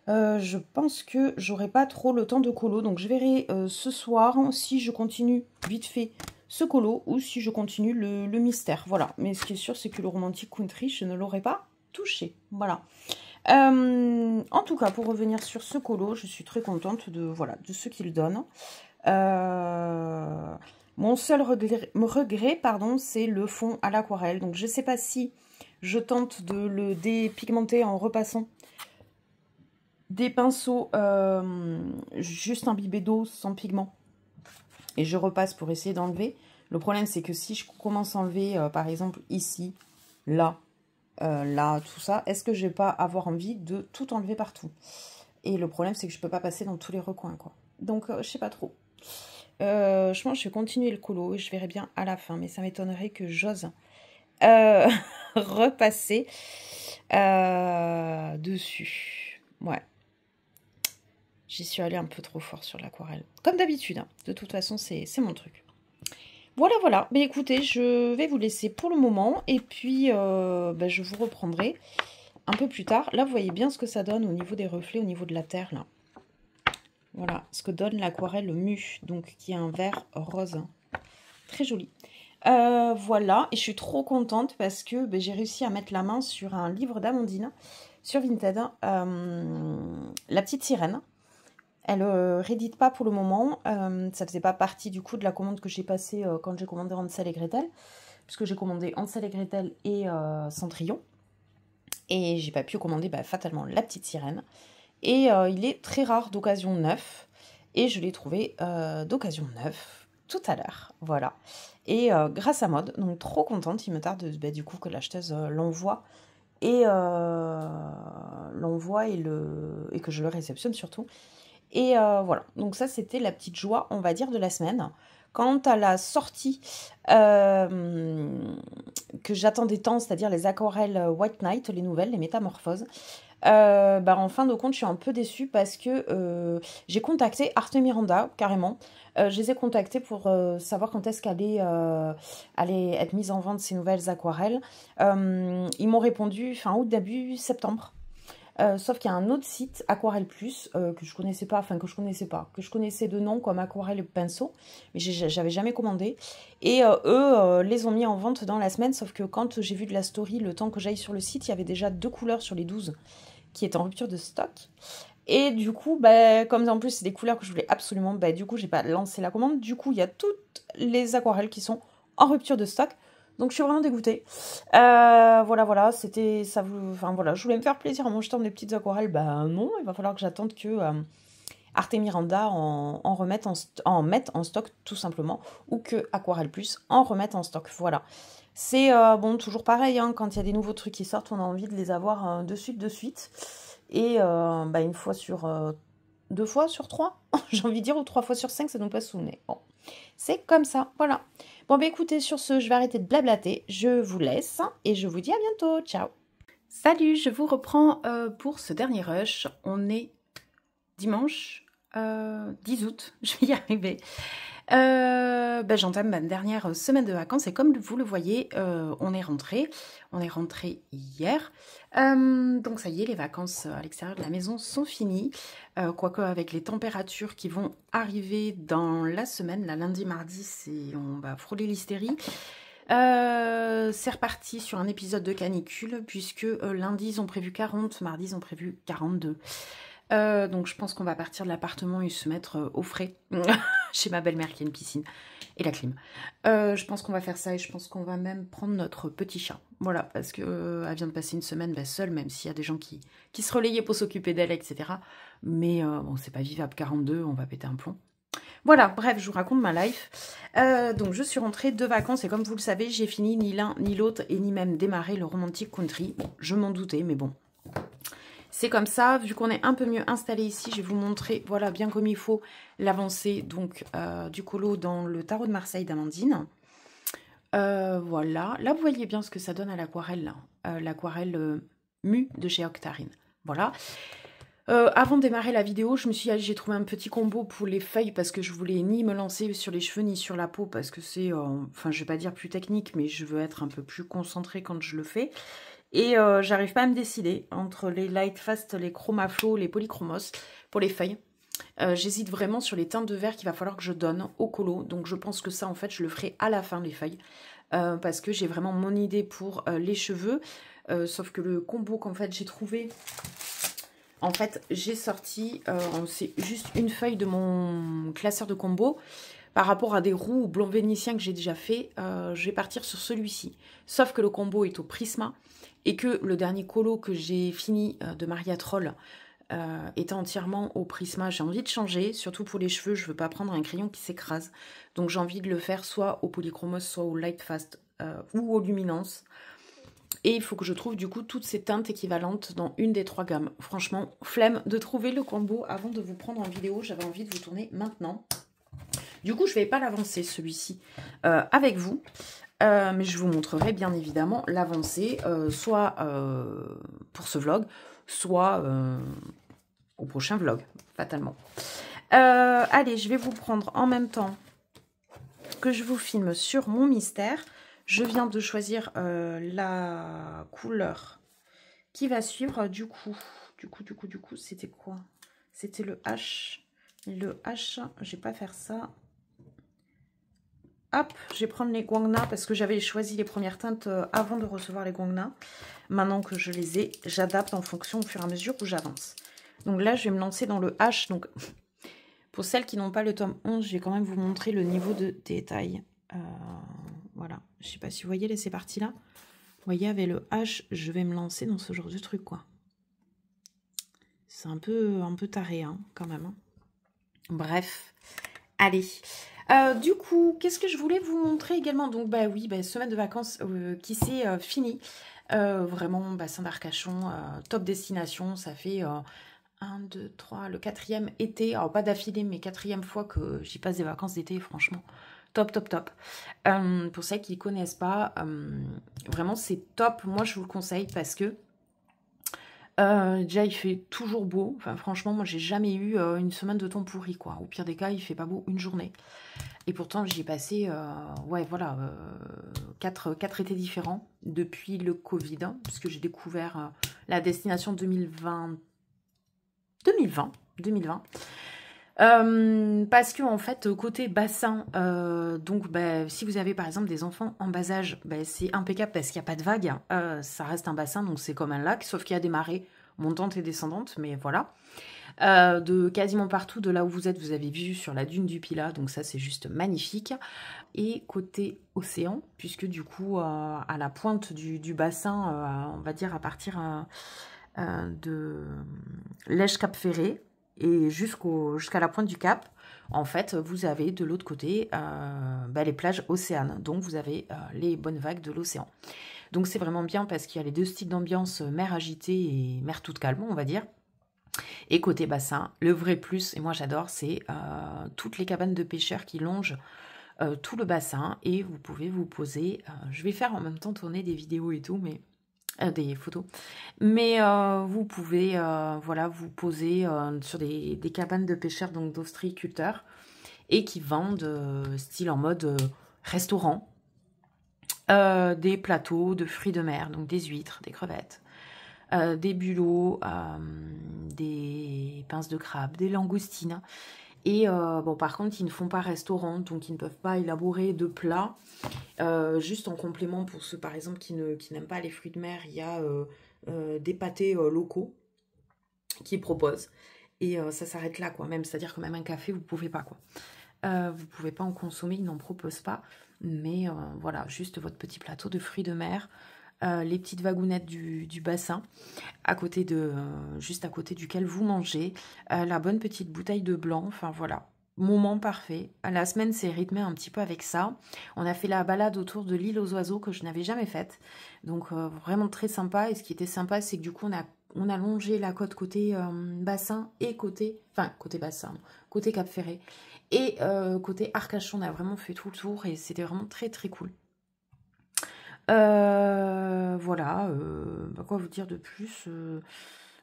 Je pense que j'aurai pas trop le temps de colo, donc je verrai ce soir si je continue vite fait ce colo ou si je continue le mystère. Voilà, mais ce qui est sûr, c'est que le romantique country, je ne l'aurai pas touché. Voilà. En tout cas, pour revenir sur ce colo, je suis très contente de ce qu'il donne. Mon seul regret, c'est le fond à l'aquarelle. Donc je sais pas si je tente de le dépigmenter en repassant des pinceaux juste imbibés d'eau sans pigment et je repasse pour essayer d'enlever. Le problème c'est que si je commence à enlever par exemple ici, là, tout ça, est-ce que je vais pas avoir envie de tout enlever partout? Et le problème c'est que je peux pas passer dans tous les recoins, quoi. Donc je sais pas trop. Je pense que je vais continuer le colo et je verrai bien à la fin, mais ça m'étonnerait que j'ose repasser dessus. Ouais. J'y suis allée un peu trop fort sur l'aquarelle. Comme d'habitude, hein. De toute façon, c'est mon truc. Voilà. Mais écoutez, je vais vous laisser pour le moment. Et puis, je vous reprendrai un peu plus tard. Là, vous voyez bien ce que ça donne au niveau des reflets, au niveau de la terre, là. Voilà ce que donne l'aquarelle Mu, donc qui est un vert rose. Très joli. Voilà, et je suis trop contente parce que ben, j'ai réussi à mettre la main sur un livre d'Amandine sur Vinted, La Petite Sirène. Elle réédite pas pour le moment, ça faisait pas partie du coup de la commande que j'ai passée quand j'ai commandé Hansel et Gretel, puisque j'ai commandé Hansel et Gretel et Cendrillon, et j'ai pas pu commander fatalement La Petite Sirène, et il est très rare d'occasion neuf, et je l'ai trouvé d'occasion neuf tout à l'heure, voilà. Et grâce à Mode, donc trop contente, il me tarde du coup que l'acheteuse l'envoie et que je le réceptionne surtout. Et voilà, donc ça c'était la petite joie, on va dire, de la semaine. Quant à la sortie que j'attendais tant, c'est-à-dire les aquarelles White Knight, les nouvelles, les métamorphoses, en fin de compte, je suis un peu déçue parce que j'ai contacté Art et Miranda, carrément. Je les ai contactés pour savoir quand est-ce qu'allaient allait être mise en vente ces nouvelles aquarelles. Ils m'ont répondu fin août, début septembre. Sauf qu'il y a un autre site, Aquarelle Plus, que je connaissais pas, que je connaissais de nom comme Aquarelle Pinceau, mais j'avais jamais commandé. Et eux les ont mis en vente dans la semaine, sauf que quand j'ai vu de la story, le temps que j'aille sur le site, il y avait déjà 2 couleurs sur les 12 qui étaient en rupture de stock. Et du coup, comme en plus c'est des couleurs que je voulais absolument, du coup j'ai pas lancé la commande. Du coup, il y a toutes les aquarelles qui sont en rupture de stock. Donc je suis vraiment dégoûtée. Voilà, c'était ça. Enfin voilà, je voulais me faire plaisir en m'achetant des petites aquarelles. Non, il va falloir que j'attende que Art et Miranda en mette en stock tout simplement, ou que Aquarelle Plus en remette en stock. Voilà. C'est bon, toujours pareil, hein, quand il y a des nouveaux trucs qui sortent, on a envie de les avoir de suite. Et une fois sur 2 fois sur 3, j'ai envie de dire, ou 3 fois sur 5, ça nous passe sous le nez. Bon, c'est comme ça, voilà. Bon, écoutez, sur ce, je vais arrêter de blablater. Je vous laisse et je vous dis à bientôt. Ciao. Salut, je vous reprends pour ce dernier rush. On est dimanche 10 août, je vais y arriver. J'entame ma dernière semaine de vacances et comme vous le voyez, on est rentré hier. Donc ça y est, les vacances à l'extérieur de la maison sont finies. Quoique avec les températures qui vont arriver dans la semaine, la lundi, mardi, on va frôler l'hystérie. C'est reparti sur un épisode de canicule puisque lundi ils ont prévu 40, mardi ils ont prévu 42. Donc je pense qu'on va partir de l'appartement et se mettre au frais chez ma belle-mère qui a une piscine et la clim. Je pense qu'on va faire ça et je pense qu'on va même prendre notre petit chat. Voilà, parce que elle vient de passer une semaine seule, même s'il y a des gens qui se relayaient pour s'occuper d'elle, etc. Mais bon, c'est pas vivable, 42, on va péter un plomb. Voilà, bref, je vous raconte ma life. Donc je suis rentrée de vacances et comme vous le savez, j'ai fini ni l'un ni l'autre et ni même démarré le romantic country. Bon, je m'en doutais, mais bon. C'est comme ça, vu qu'on est un peu mieux installé ici, je vais vous montrer, voilà, bien comme il faut, l'avancée donc du colo dans le tarot de Marseille d'Amandine. Voilà, là vous voyez bien ce que ça donne à l'aquarelle, l'aquarelle Mu de chez Octarine. Voilà. Avant de démarrer la vidéo, je me suis dit, j'ai trouvé un petit combo pour les feuilles parce que je voulais ni me lancer sur les cheveux ni sur la peau parce que c'est, enfin je vais pas dire plus technique, mais je veux être un peu plus concentrée quand je le fais. Et j'arrive pas à me décider entre les Lightfast, les Chromaflow, les Polychromos pour les feuilles. J'hésite vraiment sur les teintes de vert qu'il va falloir que je donne au colo. Donc je pense que ça, en fait, je le ferai à la fin, les feuilles. Parce que j'ai vraiment mon idée pour les cheveux. Sauf que le combo qu'en fait j'ai trouvé... En fait, j'ai sorti... c'est juste une feuille de mon classeur de combo. Par rapport à des roux ou blancs vénitiens que j'ai déjà fait, je vais partir sur celui-ci. Sauf que le combo est au Prisma. Et que le dernier colo que j'ai fini de Maria Troll était entièrement au Prisma. J'ai envie de changer, surtout pour les cheveux, je ne veux pas prendre un crayon qui s'écrase. Donc j'ai envie de le faire soit au Polychromos, soit au Lightfast ou au Luminance. Et il faut que je trouve du coup toutes ces teintes équivalentes dans une des 3 gammes. Franchement, flemme de trouver le combo avant de vous prendre en vidéo. J'avais envie de vous tourner maintenant. Du coup, je ne vais pas l'avancer celui-ci avec vous. Mais je vous montrerai bien évidemment l'avancée, soit pour ce vlog, soit au prochain vlog, fatalement. Allez, je vais vous prendre en même temps que je vous filme sur mon mystère. Je viens de choisir la couleur qui va suivre. Du coup, c'était quoi? C'était le H. Le H, je vais pas faire ça. Hop, je vais prendre les Guangna parce que j'avais choisi les premières teintes avant de recevoir les Guangna. Maintenant que je les ai, j'adapte en fonction au fur et à mesure où j'avance. Donc là, je vais me lancer dans le H. Donc, pour celles qui n'ont pas le tome 11, je vais quand même vous montrer le niveau de détail. Voilà, je sais pas si vous voyez ces parties-là. Vous voyez, avec le H, je vais me lancer dans ce genre de truc, quoi. C'est un peu taré, hein, quand même. Hein. Bref, allez. Du coup, qu'est-ce que je voulais vous montrer également? Donc, bah oui, semaine de vacances qui s'est finie. Vraiment, bassin d'Arcachon, top destination. Ça fait 1, 2, 3, le 4e été. Alors, pas d'affilée, mais 4e fois que j'y passe des vacances d'été, franchement. Top, top, top. Pour celles qui ne connaissent pas, vraiment, c'est top. Moi, je vous le conseille parce que déjà, il fait toujours beau. Enfin, franchement, moi, j'ai jamais eu une semaine de temps pourri, quoi. Au pire des cas, il fait pas beau une journée. Et pourtant, j'y ai passé, ouais, voilà, 4 étés différents depuis le Covid, hein, puisque j'ai découvert la destination 2020. Parce que en fait, côté bassin, donc si vous avez par exemple des enfants en bas âge, c'est impeccable parce qu'il n'y a pas de vagues. Ça reste un bassin, donc c'est comme un lac, sauf qu'il y a des marées montantes et descendantes, mais voilà. De quasiment partout de là où vous êtes, vous avez vu sur la dune du Pilat, donc ça c'est juste magnifique. Et côté océan, puisque du coup à la pointe du bassin, on va dire à partir de l'Èche-Cap-Ferré et jusqu'à la pointe du Cap, en fait vous avez de l'autre côté les plages océanes, donc vous avez les bonnes vagues de l'océan. Donc c'est vraiment bien parce qu'il y a les deux styles d'ambiance, mer agitée et mer toute calme, on va dire. Et côté bassin, le vrai plus, et moi j'adore, c'est toutes les cabanes de pêcheurs qui longent tout le bassin. Et vous pouvez vous poser, je vais faire en même temps tourner des vidéos et tout, mais des photos. Mais vous pouvez voilà, vous poser sur des cabanes de pêcheurs, donc d'ostréiculteurs, et qui vendent style en mode restaurant, des plateaux de fruits de mer, donc des huîtres, des crevettes. Des bulots, des pinces de crabe, des langoustines. Et bon, par contre, ils ne font pas restaurant, donc ils ne peuvent pas élaborer de plats. Juste en complément, pour ceux par exemple qui n'aiment pas les fruits de mer, il y a des pâtés locaux qu'ils proposent. Et ça s'arrête là, quoi. Même, c'est-à-dire que même un café, vous pouvez pas, quoi. Vous pouvez pas en consommer, ils n'en proposent pas. Mais voilà, juste votre petit plateau de fruits de mer. Les petites wagounettes du bassin, juste à côté duquel vous mangez, la bonne petite bouteille de blanc, enfin voilà, moment parfait. La semaine s'est rythmée un petit peu avec ça. On a fait la balade autour de l'île aux oiseaux que je n'avais jamais faite, donc vraiment très sympa. Et ce qui était sympa, c'est que du coup on a longé la côte côté bassin et côté bassin, côté Cap Ferré et côté Arcachon. On a vraiment fait tout le tour et c'était vraiment très très cool. Voilà, quoi vous dire de plus?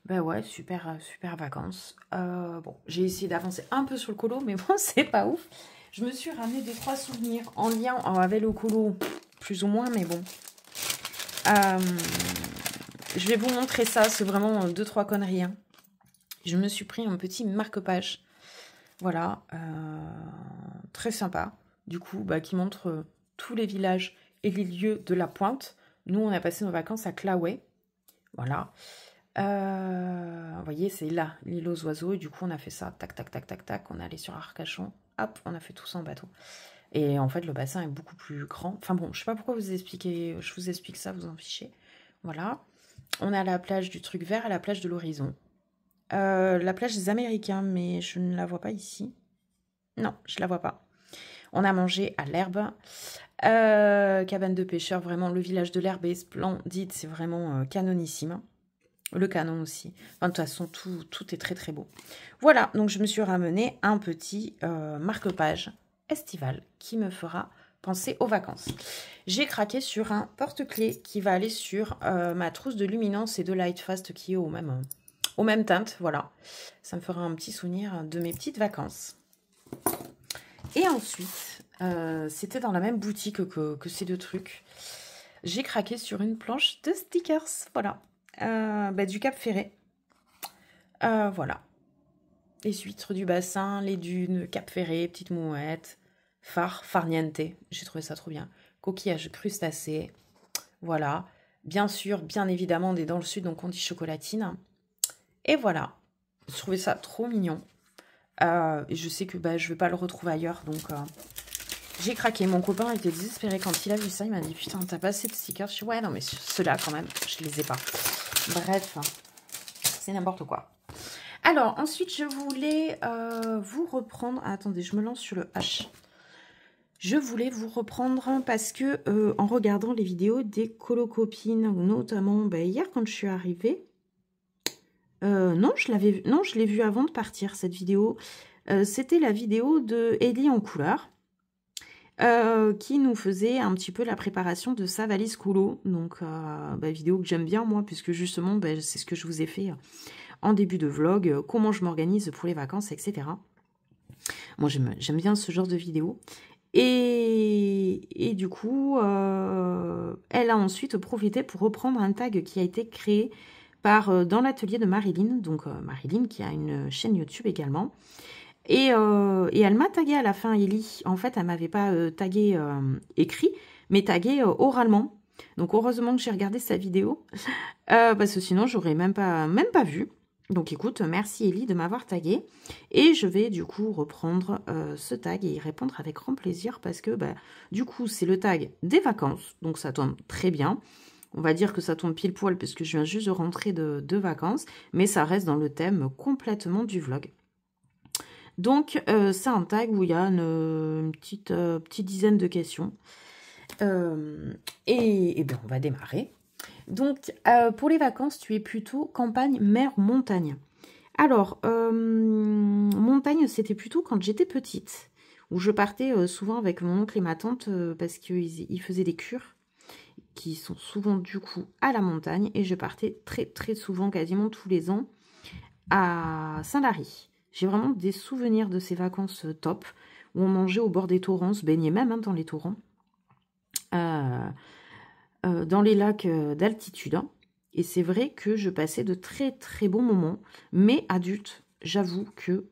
Ouais, super vacances. Bon, j'ai essayé d'avancer un peu sur le colo, mais bon, c'est pas ouf. Je me suis ramené 2-3 souvenirs en lien avec le colo, plus ou moins, mais bon. Je vais vous montrer ça, c'est vraiment 2-3 conneries. Hein. Je me suis pris un petit marque-page. Voilà, très sympa. Du coup, qui montre tous les villages et les lieux de la pointe. Nous, on a passé nos vacances à Claouet. Voilà. Vous voyez, c'est là, l'île aux oiseaux. Et du coup, on a fait ça. Tac, tac, tac, tac, tac. On est allé sur Arcachon. Hop, on a fait tout ça en bateau. Et en fait, le bassin est beaucoup plus grand. Enfin bon, je sais pas pourquoi je vous explique ça, vous en fichez. Voilà. On est à la plage du truc vert, à la plage de l'horizon. La plage des Américains, mais je ne la vois pas ici. Non, je la vois pas. On a mangé à l'herbe. Cabane de pêcheurs, vraiment, le village de l'herbe est splendide. C'est vraiment canonissime. Le canon aussi. Enfin, de toute façon, tout est très très beau. Voilà, donc je me suis ramené un petit marque-page estival qui me fera penser aux vacances. J'ai craqué sur un porte-clés qui va aller sur ma trousse de luminance et de Lightfast qui est aux mêmes teintes. Voilà, ça me fera un petit souvenir de mes petites vacances. Et ensuite, c'était dans la même boutique que ces deux trucs. J'ai craqué sur une planche de stickers, voilà, du Cap Ferré. Voilà. les huîtres du bassin, les dunes, Cap Ferré, petite mouette, farniente, j'ai trouvé ça trop bien, coquillage crustacés, voilà. Bien sûr, bien évidemment, on est dans le sud, donc on dit chocolatine. Et voilà, je trouvais ça trop mignon. Je sais que je ne vais pas le retrouver ailleurs, donc j'ai craqué. Mon copain était désespéré quand il a vu ça. Il m'a dit, putain, t'as pas assez de stickers? Je dis, ouais, non, mais ceux-là, quand même, je les ai pas. Bref, c'est n'importe quoi. Alors, ensuite, je voulais vous reprendre... Ah, attendez, je me lance sur le H. Je voulais vous reprendre parce que en regardant les vidéos des colocopines, notamment hier quand je suis arrivée, non, je l'ai vue avant de partir, cette vidéo. C'était la vidéo de Ellie en couleur, qui nous faisait un petit peu la préparation de sa valise colo. Donc, vidéo que j'aime bien, moi, puisque justement, c'est ce que je vous ai fait en début de vlog, comment je m'organise pour les vacances, etc. Moi, j'aime bien ce genre de vidéo. Et du coup, elle a ensuite profité pour reprendre un tag qui a été créé dans l'atelier de Marilyn. Donc, Marilyn qui a une chaîne YouTube également. Et elle m'a tagué à la fin, Ellie. En fait, elle m'avait pas tagué écrit, mais tagué oralement. Donc, heureusement que j'ai regardé sa vidéo, parce que sinon, j'aurais même pas vu. Donc, écoute, merci Ellie de m'avoir tagué. Et je vais du coup reprendre ce tag et y répondre avec grand plaisir parce que, du coup, c'est le tag des vacances. Donc, ça tombe très bien. On va dire que ça tombe pile poil parce que je viens juste de rentrer de vacances. Mais ça reste dans le thème complètement du vlog. Donc, c'est un tag où il y a une petite dizaine de questions. Et bien, on va démarrer. Donc, pour les vacances, tu es plutôt campagne, mer, montagne. Alors, montagne, c'était plutôt quand j'étais petite, où je partais souvent avec mon oncle et ma tante parce qu'ils faisaient des cures qui sont souvent du coup à la montagne. Et je partais très très souvent, quasiment tous les ans, à Saint-Lary. J'ai vraiment des souvenirs de ces vacances top, où on mangeait au bord des torrents, on se baignait même dans les torrents. Dans les lacs d'altitude. Et c'est vrai que je passais de très très bons moments. Mais adulte, j'avoue que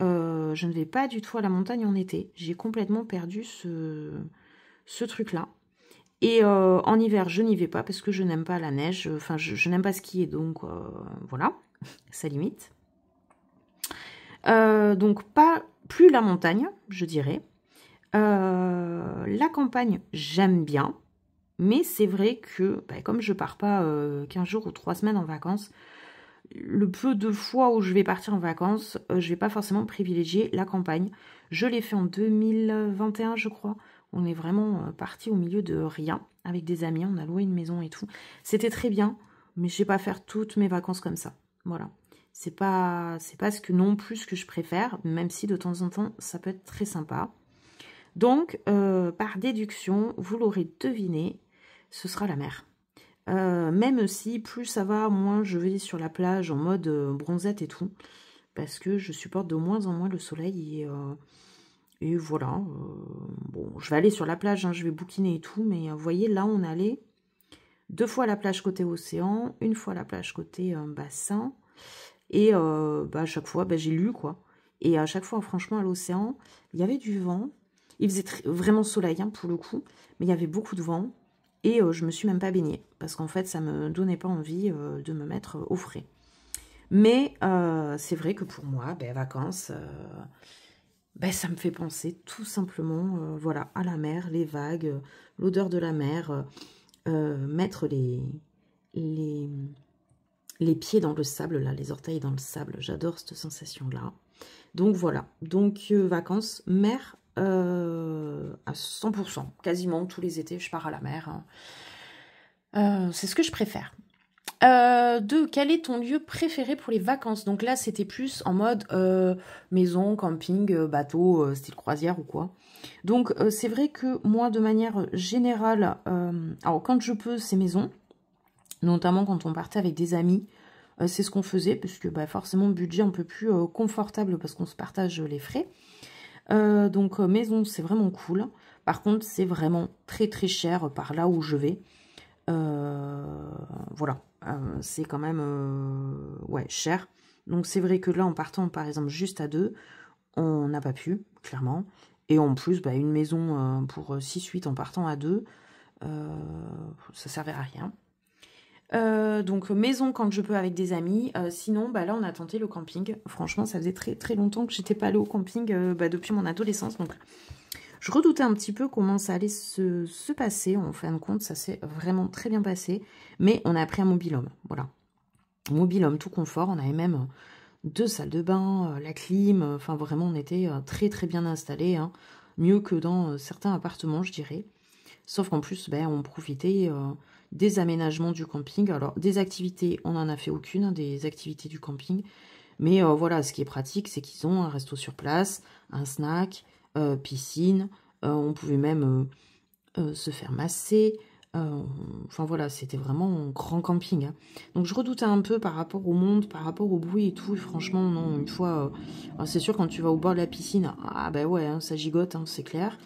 je ne vais pas du tout à la montagne en été. J'ai complètement perdu ce truc-là. Et en hiver, je n'y vais pas parce que je n'aime pas la neige. Enfin, je n'aime pas skier, donc voilà, ça limite. Donc pas plus la montagne, je dirais. La campagne, j'aime bien. Mais c'est vrai que, comme je pars pas 15 jours ou 3 semaines en vacances, le peu de fois où je vais partir en vacances, je vais pas forcément privilégier la campagne. Je l'ai fait en 2021, je crois. On est vraiment parti au milieu de rien, avec des amis, on a loué une maison et tout. C'était très bien, mais je vais pas faire toutes mes vacances comme ça. Voilà. C'est pas ce que non plus que je préfère, même si de temps en temps, ça peut être très sympa. Donc, par déduction, vous l'aurez deviné, ce sera la mer. Même si plus ça va, moins je vais sur la plage en mode bronzette et tout. Parce que je supporte de moins en moins le soleil. Et voilà. Bon, je vais aller sur la plage, hein, je vais bouquiner et tout. Mais vous voyez, là, on allait 2 fois à la plage côté océan, 1 fois à la plage côté bassin. Et à chaque fois, j'ai lu, quoi. Et à chaque fois, franchement, à l'océan, il y avait du vent. Il faisait vraiment soleil, hein, pour le coup. Mais il y avait beaucoup de vent. Et je me suis même pas baignée. Parce qu'en fait, ça me donnait pas envie de me mettre au frais. Mais c'est vrai que pour moi, vacances, ça me fait penser tout simplement voilà, à la mer, les vagues, l'odeur de la mer, mettre les pieds dans le sable, là, les orteils dans le sable. J'adore cette sensation-là. Donc voilà, donc vacances, mer à 100%, quasiment tous les étés, je pars à la mer. C'est ce que je préfère. Quel est ton lieu préféré pour les vacances? Donc là, c'était plus en mode maison, camping, bateau, style croisière ou quoi. Donc c'est vrai que moi, de manière générale, alors quand je peux, c'est maison. Notamment quand on partait avec des amis. C'est ce qu'on faisait, puisque forcément, budget un peu plus confortable parce qu'on se partage les frais. Donc, maison, c'est vraiment cool. Par contre, c'est vraiment très très cher par là où je vais. Voilà, c'est quand même ouais, cher. Donc c'est vrai que là, en partant par exemple juste à 2, on n'a pas pu, clairement. Et en plus, bah, une maison pour 6-8 en partant à 2, ça servait à rien. Donc maison quand je peux avec des amis. Sinon, bah, là, on a tenté le camping. Franchement, ça faisait très très longtemps que j'étais pas allée au camping depuis mon adolescence. Donc je redoutais un petit peu comment ça allait se passer. En fin de compte, ça s'est vraiment très bien passé. Mais on a pris un mobil-home. Voilà. Mobil-home tout confort. On avait même 2 salles de bain, la clim. Enfin, vraiment, on était très très bien installés. Hein. Mieux que dans certains appartements, je dirais. Sauf qu'en plus, ben, on profitait des aménagements du camping. Alors, des activités, on n'en a fait aucune, hein, des activités du camping. Mais voilà, ce qui est pratique, c'est qu'ils ont un resto sur place, un snack, piscine. On pouvait même se faire masser. Enfin voilà, c'était vraiment un grand camping. Hein. Donc je redoutais un peu par rapport au monde, par rapport au bruit et tout. Et franchement, non, une fois, c'est sûr, quand tu vas au bord de la piscine, ah ben ouais, hein, ça gigote, hein, c'est clair.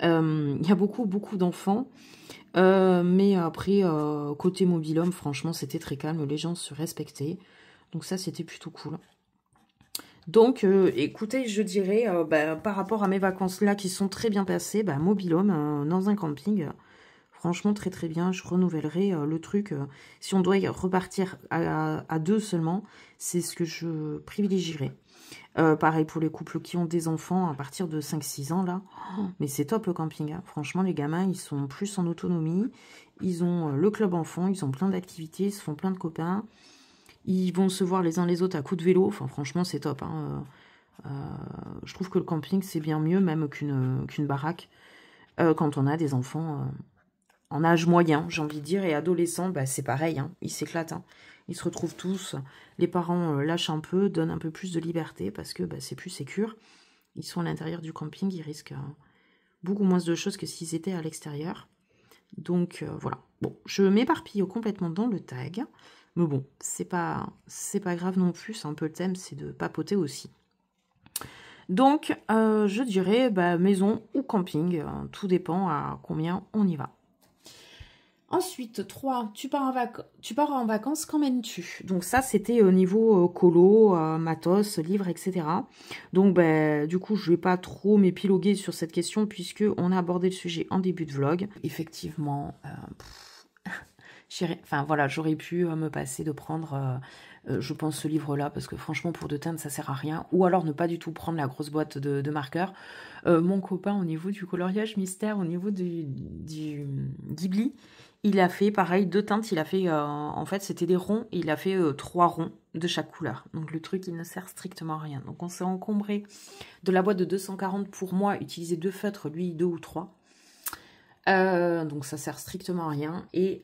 Il y a beaucoup, beaucoup d'enfants. Mais après, côté mobil-home, franchement, c'était très calme. Les gens se respectaient. Donc ça, c'était plutôt cool. Donc, écoutez, je dirais, bah, par rapport à mes vacances là qui sont très bien passées, bah, mobil-home dans un camping, franchement très très bien. Je renouvellerai le truc. Si on doit y repartir à 2 seulement, c'est ce que je privilégierais. Pareil pour les couples qui ont des enfants à partir de 5-6 ans là. Oh, mais c'est top le camping. Hein. Franchement, les gamins, ils sont plus en autonomie. Ils ont le club enfant, ils ont plein d'activités, ils se font plein de copains. Ils vont se voir les uns les autres à coups de vélo. Enfin, franchement, c'est top. Hein. Je trouve que le camping, c'est bien mieux même qu'une baraque. Quand on a des enfants en âge moyen, j'ai envie de dire, et adolescents, bah, c'est pareil. Hein. Ils s'éclatent. Hein. Ils se retrouvent tous. Les parents lâchent un peu, donnent un peu plus de liberté parce que bah, c'est plus sécure. Ils sont à l'intérieur du camping, ils risquent beaucoup moins de choses que s'ils étaient à l'extérieur. Donc voilà. Bon, je m'éparpille complètement dans le tag. Mais bon, c'est pas grave non plus. C'est un peu le thème, c'est de papoter aussi. Donc, je dirais bah, maison ou camping. Tout dépend à combien on y va. Ensuite, 3, tu pars en vacances, qu'emmènes-tu? Donc ça, c'était au niveau colo, matos, livres, etc. Donc, ben, du coup, je ne vais pas trop m'épiloguer sur cette question puisque on a abordé le sujet en début de vlog. Effectivement, enfin voilà, j'aurais pu me passer de prendre, je pense, ce livre-là parce que franchement, pour de teinte, ça sert à rien. Ou alors ne pas du tout prendre la grosse boîte de marqueurs. Mon copain, au niveau du coloriage mystère, au niveau du Ghibli, il a fait, pareil, 2 teintes. Il a fait, en fait, c'était des ronds. Et il a fait 3 ronds de chaque couleur. Donc, le truc, il ne sert strictement à rien. Donc, on s'est encombré de la boîte de 240 pour moi. Utiliser 2 feutres, lui, 2 ou 3. Donc, ça sert strictement à rien. Et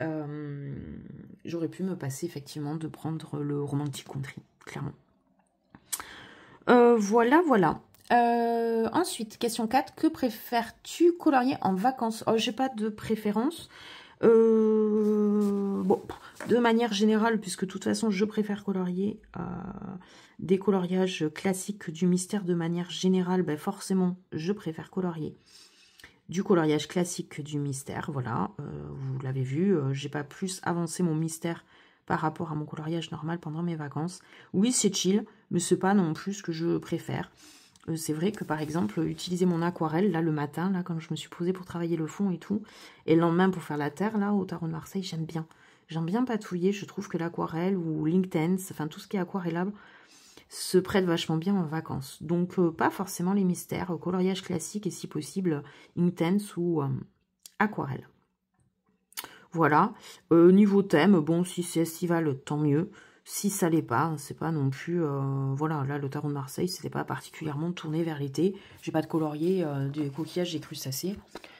j'aurais pu me passer, effectivement, de prendre le Romantic Country, clairement. Voilà, voilà. Ensuite, question 4. Que préfères-tu colorier en vacances? Oh, j'ai pas de préférence. Bon, de manière générale, puisque de toute façon je préfère colorier des coloriages classiques du mystère de manière générale, ben forcément je préfère colorier du coloriage classique que du mystère. Voilà, vous l'avez vu, j'ai pas plus avancé mon mystère par rapport à mon coloriage normal pendant mes vacances. Oui, c'est chill, mais c'est pas non plus ce que je préfère. C'est vrai que, par exemple, utiliser mon aquarelle, là, le matin, là, quand je me suis posée pour travailler le fond et tout, et le lendemain pour faire la terre, là, au Tarot de Marseille, j'aime bien. J'aime bien patouiller, je trouve que l'aquarelle ou l'Inktense, enfin, tout ce qui est aquarellable, se prête vachement bien en vacances. Donc, pas forcément les mystères, coloriage classique et si possible, Inktense ou aquarelle. Voilà. Niveau thème, bon, si c'est estival, tant mieux. Si ça l'est pas, c'est pas non plus... voilà, là, le Tarot de Marseille, c'était pas particulièrement tourné vers l'été. J'ai pas de colorier, des coquillages, des crustacés.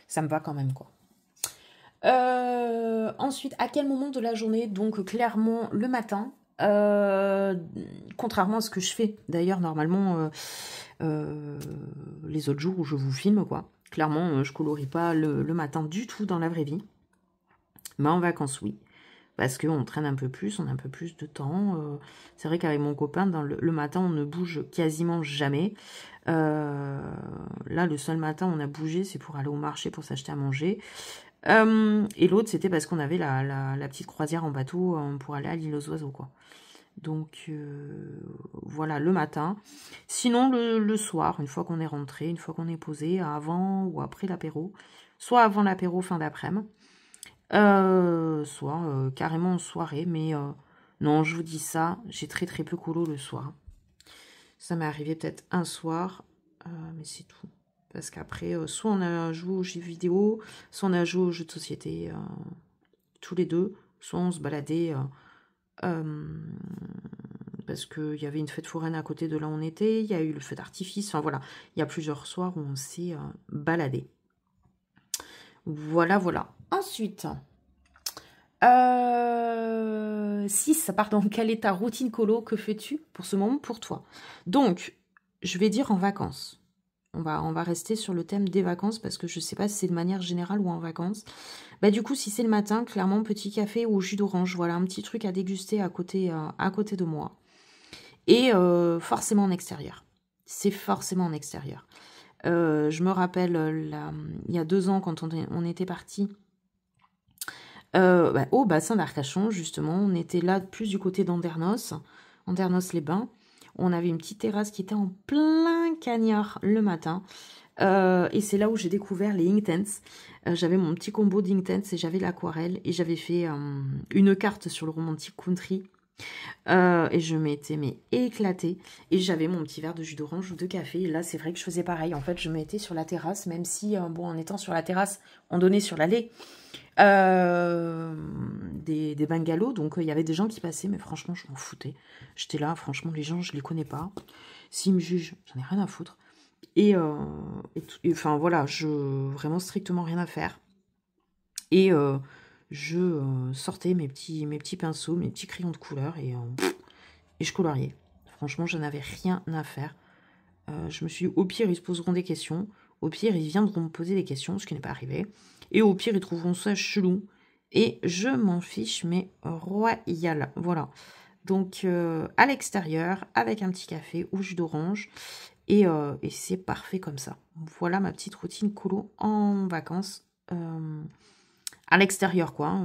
Ça me va quand même, quoi. Ensuite, à quel moment de la journée? Donc, clairement, le matin. Contrairement à ce que je fais, d'ailleurs, normalement, les autres jours où je vous filme, quoi. Clairement, je colorie pas le matin du tout dans la vraie vie. Mais en vacances, oui. Parce qu'on traîne un peu plus, on a un peu plus de temps. C'est vrai qu'avec mon copain, le matin, on ne bouge quasiment jamais. Là, le seul matin, on a bougé, c'est pour aller au marché, pour s'acheter à manger. Et l'autre, c'était parce qu'on avait la petite croisière en bateau pour aller à l'île aux oiseaux, quoi. Donc, voilà, le matin. Sinon, le soir, une fois qu'on est rentré, une fois qu'on est posé, avant ou après l'apéro. Soit avant l'apéro, fin d'après-midi. Soit carrément en soirée. Mais non, je vous dis ça, j'ai très très peu colo le soir. Ça m'est arrivé peut-être un soir, mais c'est tout. Parce qu'après, soit on a joué aux jeux vidéo, soit on a joué aux jeux de société, tous les deux. Soit on se baladait... parce qu'il y avait une fête foraine à côté de là où on était, il y a eu le feu d'artifice, enfin voilà, il y a plusieurs soirs où on s'est baladé. Voilà, voilà. Ensuite, 6, pardon, quelle est ta routine colo? Que fais-tu pour ce moment pour toi? Donc, je vais dire en vacances. On va rester sur le thème des vacances parce que je ne sais pas si c'est de manière générale ou en vacances. Bah, du coup, si c'est le matin, clairement, petit café ou jus d'orange. Voilà, un petit truc à déguster à côté de moi. Et forcément en extérieur. C'est forcément en extérieur. Je me rappelle, il y a 2 ans, quand on était partis au bassin d'Arcachon, justement. On était là plus du côté d'Andernos, Andernos-les-Bains. On avait une petite terrasse qui était en plein cagnard le matin. Et c'est là où j'ai découvert les Inktense. J'avais mon petit combo d'Inktense et j'avais l'aquarelle. Et j'avais fait une carte sur le romantique country. Et je m'étais éclatée. Et j'avais mon petit verre de jus d'orange ou de café. Et là, c'est vrai que je faisais pareil. En fait, je m'étais sur la terrasse, même si, bon, en étant sur la terrasse, on donnait sur l'allée des bungalows. Donc, il y avait des gens qui passaient. Mais franchement, je m'en foutais. J'étais là, franchement, les gens, je les connais pas. S'ils me jugent, j'en ai rien à foutre. Et enfin, voilà, vraiment strictement rien à faire. Et je sortais mes petits pinceaux, mes petits crayons de couleur et je coloriais. Franchement, je n'avais rien à faire. Je me suis dit, au pire, ils se poseront des questions. Au pire, ils viendront me poser des questions, ce qui n'est pas arrivé. Et au pire, ils trouveront ça chelou. Et je m'en fiche, mais royal. Voilà. Donc, à l'extérieur, avec un petit café ou jus d'orange. Et c'est parfait comme ça. Voilà ma petite routine colo en vacances. À l'extérieur, quoi.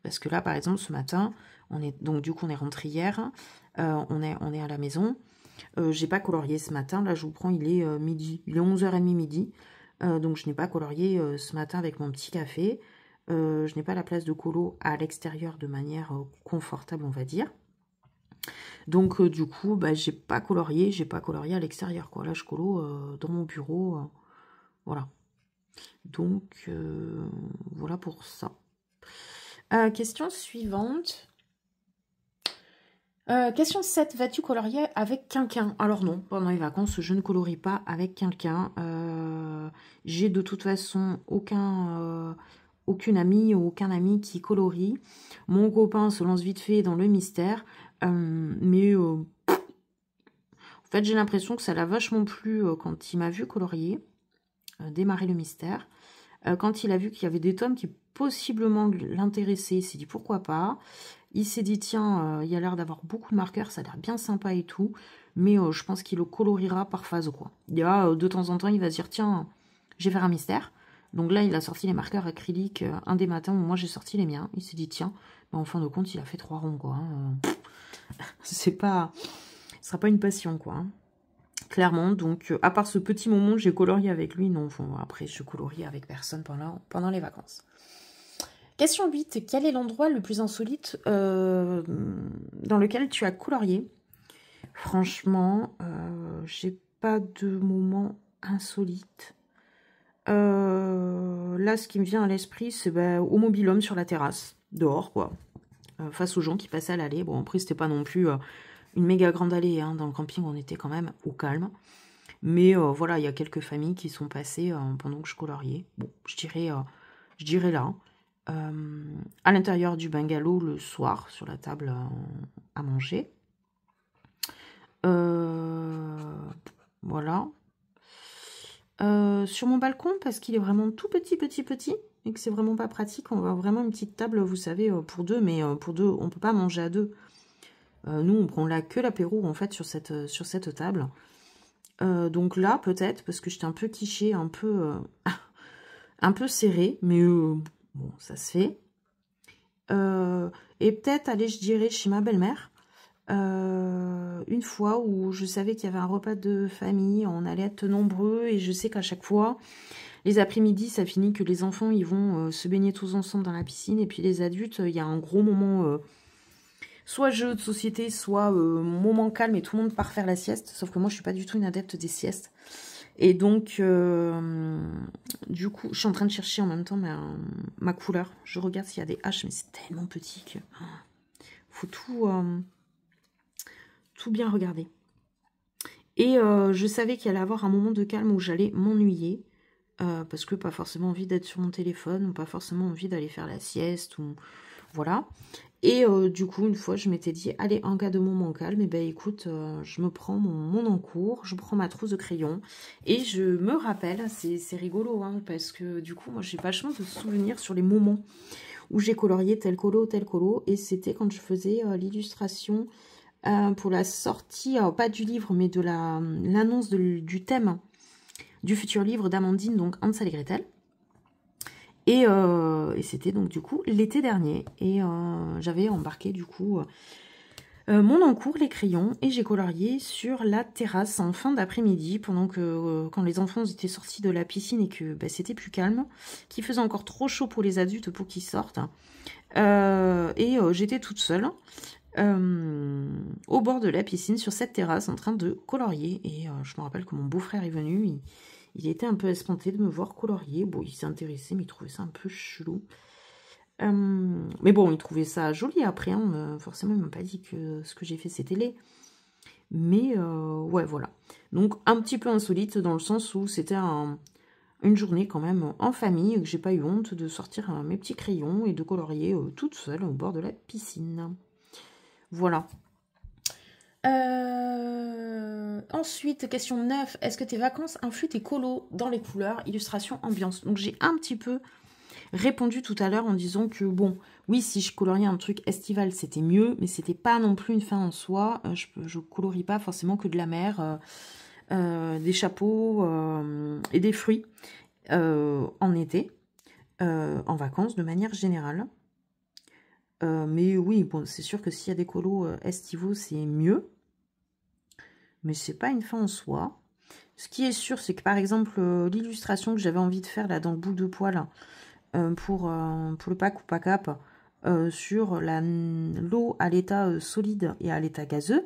Parce que là, par exemple, ce matin, on est rentré hier. On est à la maison. J'ai pas colorié ce matin. Là, je vous prends, il est midi. Il est 11h30 midi. Donc, je n'ai pas colorié ce matin avec mon petit café. Je n'ai pas la place de colo à l'extérieur de manière confortable, on va dire. Donc, du coup, bah, j'ai pas colorié à l'extérieur, quoi. Là, je colo dans mon bureau. Voilà. Donc, voilà pour ça. Question suivante. Question 7. Vas-tu colorier avec quelqu'un? Alors non, pendant les vacances, je ne colorie pas avec quelqu'un. J'ai de toute façon aucune amie ou aucun ami qui colorie. Mon copain se lance vite fait dans le mystère. Mais en fait, j'ai l'impression que ça l'a vachement plu quand il m'a vu colorier, démarrer le mystère. Quand il a vu qu'il y avait des tomes qui possiblement l'intéressaient, il s'est dit pourquoi pas. Il s'est dit tiens, il y a l'air d'avoir beaucoup de marqueurs, ça a l'air bien sympa et tout. Mais je pense qu'il le coloriera par phase, quoi. Il y a, de temps en temps, il va se dire tiens, je vais faire un mystère. Donc là, il a sorti les marqueurs acryliques un des matins où moi j'ai sorti les miens. Il s'est dit tiens, mais en fin de compte, il a fait 3 ronds, quoi. Ce sera pas une passion, quoi. Clairement, donc à part ce petit moment où j'ai colorié avec lui, non, bon, après je colorie avec personne pendant les vacances. Question 8, quel est l'endroit le plus insolite dans lequel tu as colorié? Franchement, j'ai pas de moment insolite. Là, ce qui me vient à l'esprit, c'est au mobil-homme sur la terrasse, dehors, quoi. Face aux gens qui passaient à l'allée. Bon, après, c'était pas non plus une méga grande allée, hein. Dans le camping, on était quand même au calme. Mais voilà, il y a quelques familles qui sont passées pendant que je coloriais. Bon, je dirais là. À l'intérieur du bungalow le soir, sur la table à manger. Voilà. Sur mon balcon, parce qu'il est vraiment tout petit, et que c'est vraiment pas pratique. On va avoir vraiment une petite table, vous savez, pour deux, mais pour deux, on peut pas manger à deux. Nous, on prend là que l'apéro, en fait, sur cette table. Donc là, peut-être, parce que j'étais un peu quichée, un peu serrée, mais bon, ça se fait. Et peut-être aller, je dirais, chez ma belle-mère, une fois où je savais qu'il y avait un repas de famille, on allait être nombreux et je sais qu'à chaque fois, les après-midi, ça finit que les enfants, ils vont se baigner tous ensemble dans la piscine et puis les adultes, il y a un gros moment, soit jeu de société, soit moment calme et tout le monde part faire la sieste, sauf que moi, je suis pas du tout une adepte des siestes. Et donc, du coup, je suis en train de chercher en même temps ma couleur. Je regarde s'il y a des H, mais c'est tellement petit que faut tout bien regarder. Et je savais qu'il allait y avoir un moment de calme où j'allais m'ennuyer, parce que pas forcément envie d'être sur mon téléphone, ou pas forcément envie d'aller faire la sieste, ou voilà. Et du coup, une fois, je m'étais dit, allez, en cas de moment calme, et ben écoute, je me prends mon encours, je prends ma trousse de crayon, et je me rappelle, c'est rigolo, hein, parce que du coup, moi, j'ai vachement de souvenirs sur les moments où j'ai colorié tel colo, et c'était quand je faisais l'illustration pour la sortie, pas du livre, mais de l'annonce du thème du futur livre d'Amandine, donc Hansel et Gretel. Et c'était donc du coup l'été dernier. Et j'avais embarqué du coup mon encours, les crayons, et j'ai colorié sur la terrasse en fin d'après-midi, pendant que quand les enfants étaient sortis de la piscine et que c'était plus calme, qu'il faisait encore trop chaud pour les adultes pour qu'ils sortent. Et j'étais toute seule au bord de la piscine sur cette terrasse en train de colorier. Et je me rappelle que mon beau-frère est venu, il était un peu espanté de me voir colorier. Bon, il s'est intéressé, mais il trouvait ça un peu chelou. Mais bon, il trouvait ça joli après. Hein. Forcément, il m'a pas dit que ce que j'ai fait, c'était laid. Mais ouais, voilà. Donc, un petit peu insolite dans le sens où c'était une journée quand même en famille, et que j'ai pas eu honte de sortir mes petits crayons et de colorier toute seule au bord de la piscine. Voilà. Ensuite, question 9. Est-ce que tes vacances influent tes colos dans les couleurs, illustration, ambiance? Donc, j'ai un petit peu répondu tout à l'heure en disant que, bon, oui, si je coloriais un truc estival, c'était mieux, mais c'était pas non plus une fin en soi. Je colorie pas forcément que de la mer, des chapeaux et des fruits en été, en vacances, de manière générale. Mais oui, bon, c'est sûr que s'il y a des colos estivaux, c'est mieux. Mais c'est pas une fin en soi. Ce qui est sûr, c'est que par exemple, l'illustration que j'avais envie de faire là dans le bout de poil pour le pack ou pas cap sur l'eau à l'état solide et à l'état gazeux.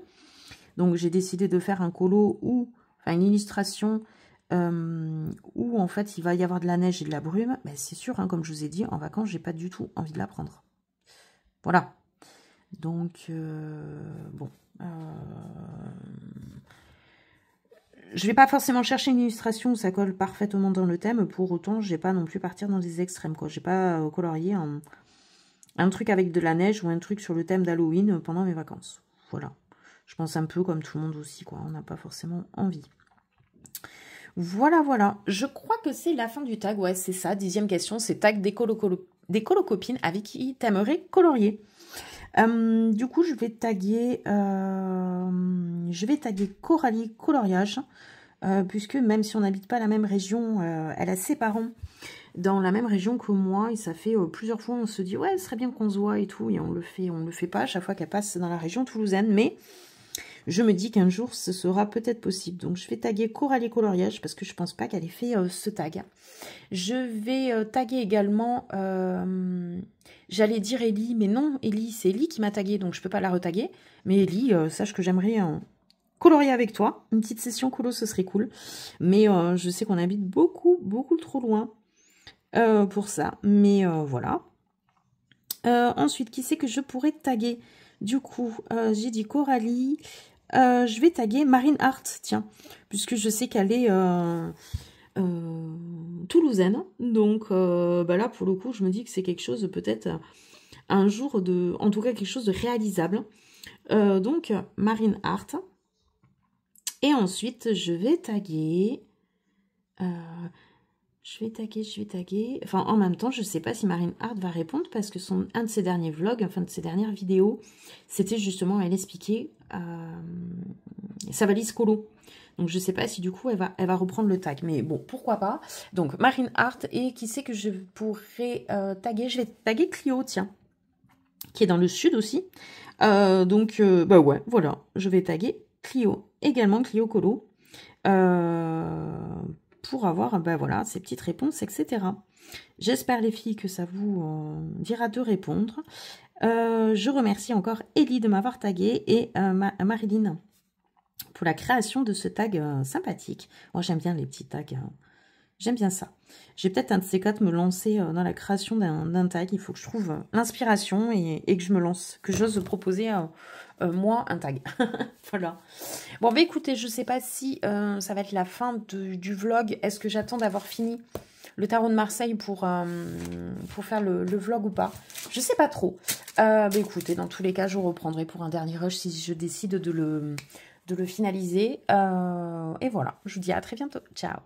Donc j'ai décidé de faire un colo enfin une illustration où en fait il va y avoir de la neige et de la brume. Ben, c'est sûr, hein, comme je vous ai dit, en vacances, j'ai pas du tout envie de la prendre. Voilà. Donc, bon. Je vais pas forcément chercher une illustration où ça colle parfaitement dans le thème. Pour autant, je vais pas non plus partir dans des extrêmes, quoi. J'ai pas colorié un truc avec de la neige ou un truc sur le thème d'Halloween pendant mes vacances. Voilà. Je pense un peu comme tout le monde aussi, quoi. On n'a pas forcément envie. Voilà, voilà. Je crois que c'est la fin du tag. Ouais, c'est ça. 10e question, c'est tag des colo-copines avec qui t'aimerais colorier. Du coup, je vais taguer Coralie Coloriage, puisque même si on n'habite pas la même région, elle a ses parents dans la même région que moi, et ça fait plusieurs fois on se dit ouais, ce serait bien qu'on se voit et tout, et on le fait pas à chaque fois qu'elle passe dans la région toulousaine, mais je me dis qu'un jour ce sera peut-être possible. Donc je vais taguer Coralie Coloriage parce que je pense pas qu'elle ait fait ce tag. Je vais taguer également, j'allais dire Ellie, mais non, Ellie, c'est Ellie qui m'a tagué, donc je peux pas la retaguer. Mais Ellie, sache que j'aimerais colorier avec toi. Une petite session colo, ce serait cool. Mais je sais qu'on habite beaucoup, beaucoup trop loin pour ça. Mais voilà. Ensuite, qui c'est que je pourrais taguer? Du coup, j'ai dit Coralie. Je vais taguer Marine Hart, tiens, puisque je sais qu'elle est toulousaine. Donc là, pour le coup, je me dis que c'est quelque chose peut-être un jour en tout cas quelque chose de réalisable. Donc, Marine Hart. Et ensuite, je vais taguer... Je vais taguer... Enfin, en même temps, je ne sais pas si Marine Hart va répondre parce que un de ses derniers vlogs, enfin de ses dernières vidéos, c'était justement, elle expliquait sa valise colo. Donc, je ne sais pas si du coup, elle va reprendre le tag. Mais bon, pourquoi pas. Donc, Marine Hart. Et qui c'est que je pourrais taguer? Je vais taguer Clio, tiens. qui est dans le sud aussi. Donc, bah ouais, voilà, je vais taguer Clio, également Clio Colo, pour avoir, bah voilà, ces petites réponses, etc. J'espère les filles que ça vous dira de répondre. Je remercie encore Ellie de m'avoir tagué et Marilyn pour la création de ce tag sympathique. Moi, j'aime bien les petits tags. J'aime bien ça. J'ai peut-être un de ces quatre me lancer dans la création d'un tag. Il faut que je trouve l'inspiration et que je me lance, que j'ose proposer moi un tag. Voilà. Bon, bah écoutez, je sais pas si ça va être la fin du vlog. Est-ce que j'attends d'avoir fini le tarot de Marseille pour faire le vlog ou pas? Je sais pas trop. Bah écoutez, dans tous les cas, je reprendrai pour un dernier rush si je décide de le finaliser. Et voilà, je vous dis à très bientôt. Ciao.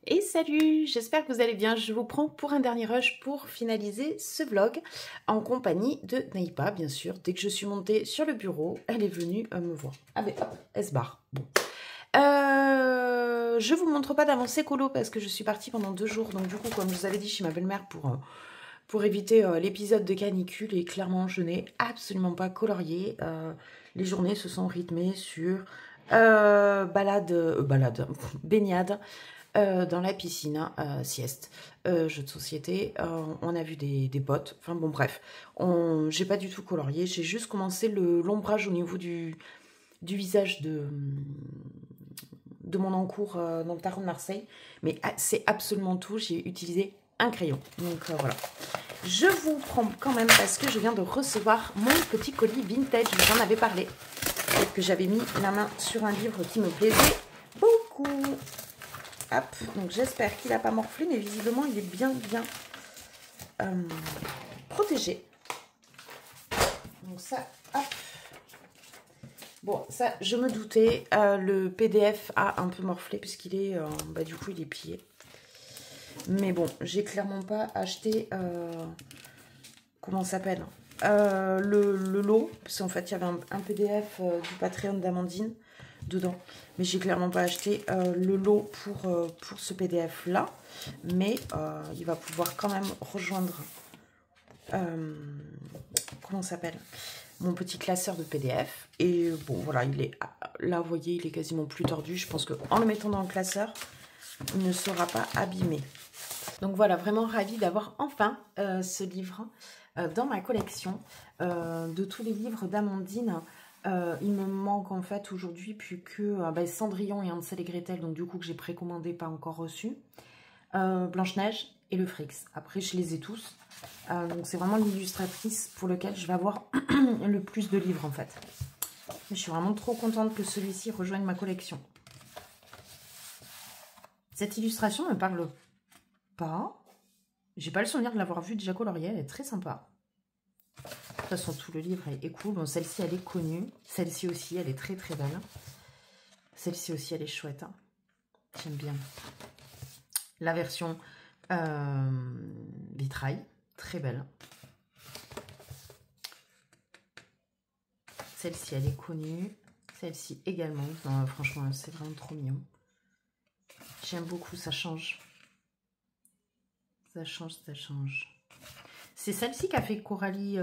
Et salut, j'espère que vous allez bien. Je vous prends pour un dernier rush pour finaliser ce vlog en compagnie de Naïpa, bien sûr. Dès que je suis montée sur le bureau, elle est venue me voir. Ah mais hop, elle se barre. Bon. Je vous montre pas d'avancée colo parce que je suis partie pendant 2 jours. Donc du coup, comme je vous avais dit chez ma belle-mère pour éviter l'épisode de canicule, et clairement, je n'ai absolument pas colorié. Les journées se sont rythmées sur baignade. Dans la piscine, sieste, jeu de société, on a vu des potes, enfin bon bref, j'ai pas du tout colorié, j'ai juste commencé l'ombrage au niveau du visage de mon encours dans le tarot de Marseille, mais c'est absolument tout, j'ai utilisé un crayon, donc voilà. Je vous prends quand même parce que je viens de recevoir mon petit colis vintage, j'en avais parlé, peut-être que j'avais mis la main sur un livre qui me plaisait beaucoup. Hop, donc j'espère qu'il n'a pas morflé, mais visiblement il est bien protégé. Donc ça, hop. Bon, ça, je me doutais. Le PDF a un peu morflé puisqu'il est, du coup, il est plié. Mais bon, j'ai clairement pas acheté, comment ça s'appelle, le lot. Parce qu'en fait, il y avait un PDF du Patreon d'Amandine dedans, mais j'ai clairement pas acheté le lot pour ce PDF là, mais il va pouvoir quand même rejoindre comment ça s'appelle, mon petit classeur de PDF. Et bon voilà, il est là, vous voyez, il est quasiment plus tordu. Je pense que en le mettant dans le classeur, il ne sera pas abîmé. Donc voilà, vraiment ravie d'avoir enfin ce livre dans ma collection. De tous les livres d'Amandine, il me manque en fait aujourd'hui plus que Cendrillon et Hansel et Gretel, donc du coup que j'ai précommandé, pas encore reçu, Blanche-Neige et le Frix. Après je les ai tous, donc c'est vraiment l'illustratrice pour lequel je vais avoir le plus de livres en fait. Je suis vraiment trop contente que celui-ci rejoigne ma collection. Cette illustration me parle pas, j'ai pas le souvenir de l'avoir vue déjà coloriée, elle est très sympa. De toute façon, tout le livre est cool. Bon, celle-ci, elle est connue. Celle-ci aussi, elle est très très belle. Celle-ci aussi, elle est chouette. Hein. J'aime bien. La version vitrail, très belle. Celle-ci, elle est connue. Celle-ci également. Non, franchement, c'est vraiment trop mignon. J'aime beaucoup, ça change. Ça change, ça change. C'est celle-ci qu'a fait Coralie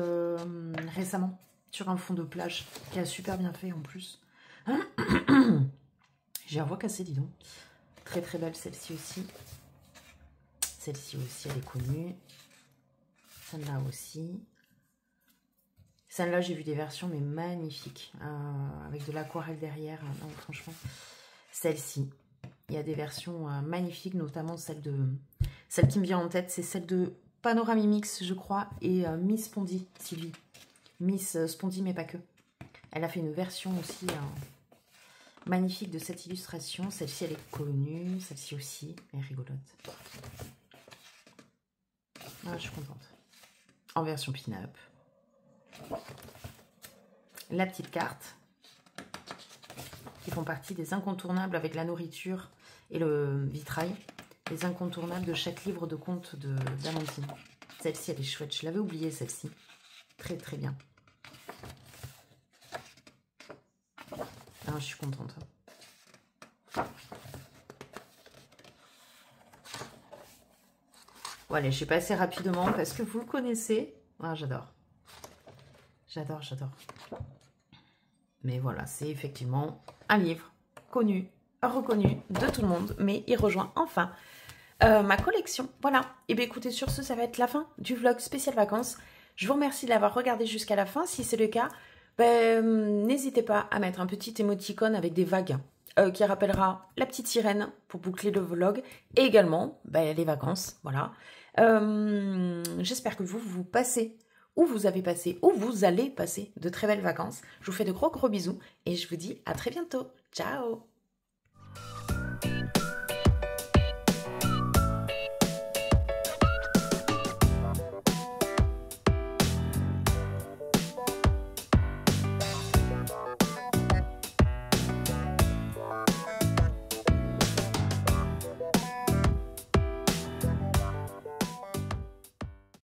récemment, sur un fond de plage, qui a super bien fait en plus. J'ai la voix cassée, dis donc. Très très belle celle-ci aussi. Celle-ci aussi, elle est connue. Celle-là aussi. Celle-là, j'ai vu des versions, mais magnifiques. Avec de l'aquarelle derrière. Non, franchement, celle-ci. Il y a des versions magnifiques, notamment celle qui me vient en tête, c'est celle de Panoramimix, je crois, et Miss Spondy, Sylvie. Miss Spondy, mais pas que. Elle a fait une version aussi magnifique de cette illustration. Celle-ci, elle est connue. Celle-ci aussi, elle est rigolote. Ah, je suis contente. En version pin-up. La petite carte, qui font partie des incontournables avec la nourriture et le vitrail. Les incontournables de chaque livre de contes d'Amandine. Celle-ci, elle est chouette. Je l'avais oubliée, celle-ci. Très, très bien. Ah, je suis contente. Bon, allez, je vais passer rapidement parce que vous le connaissez. Ah, j'adore. J'adore, j'adore. Mais voilà, c'est effectivement un livre connu, reconnu de tout le monde, mais il rejoint enfin ma collection. Voilà. Et bien écoutez, sur ce, ça va être la fin du vlog spécial vacances. Je vous remercie de l'avoir regardé jusqu'à la fin. Si c'est le cas, n'hésitez pas à mettre un petit émoticône avec des vagues qui rappellera la petite sirène pour boucler le vlog. Et également les vacances. Voilà. J'espère que vous passez, ou vous avez passé, ou vous allez passer de très belles vacances. Je vous fais de gros bisous et je vous dis à très bientôt. Ciao!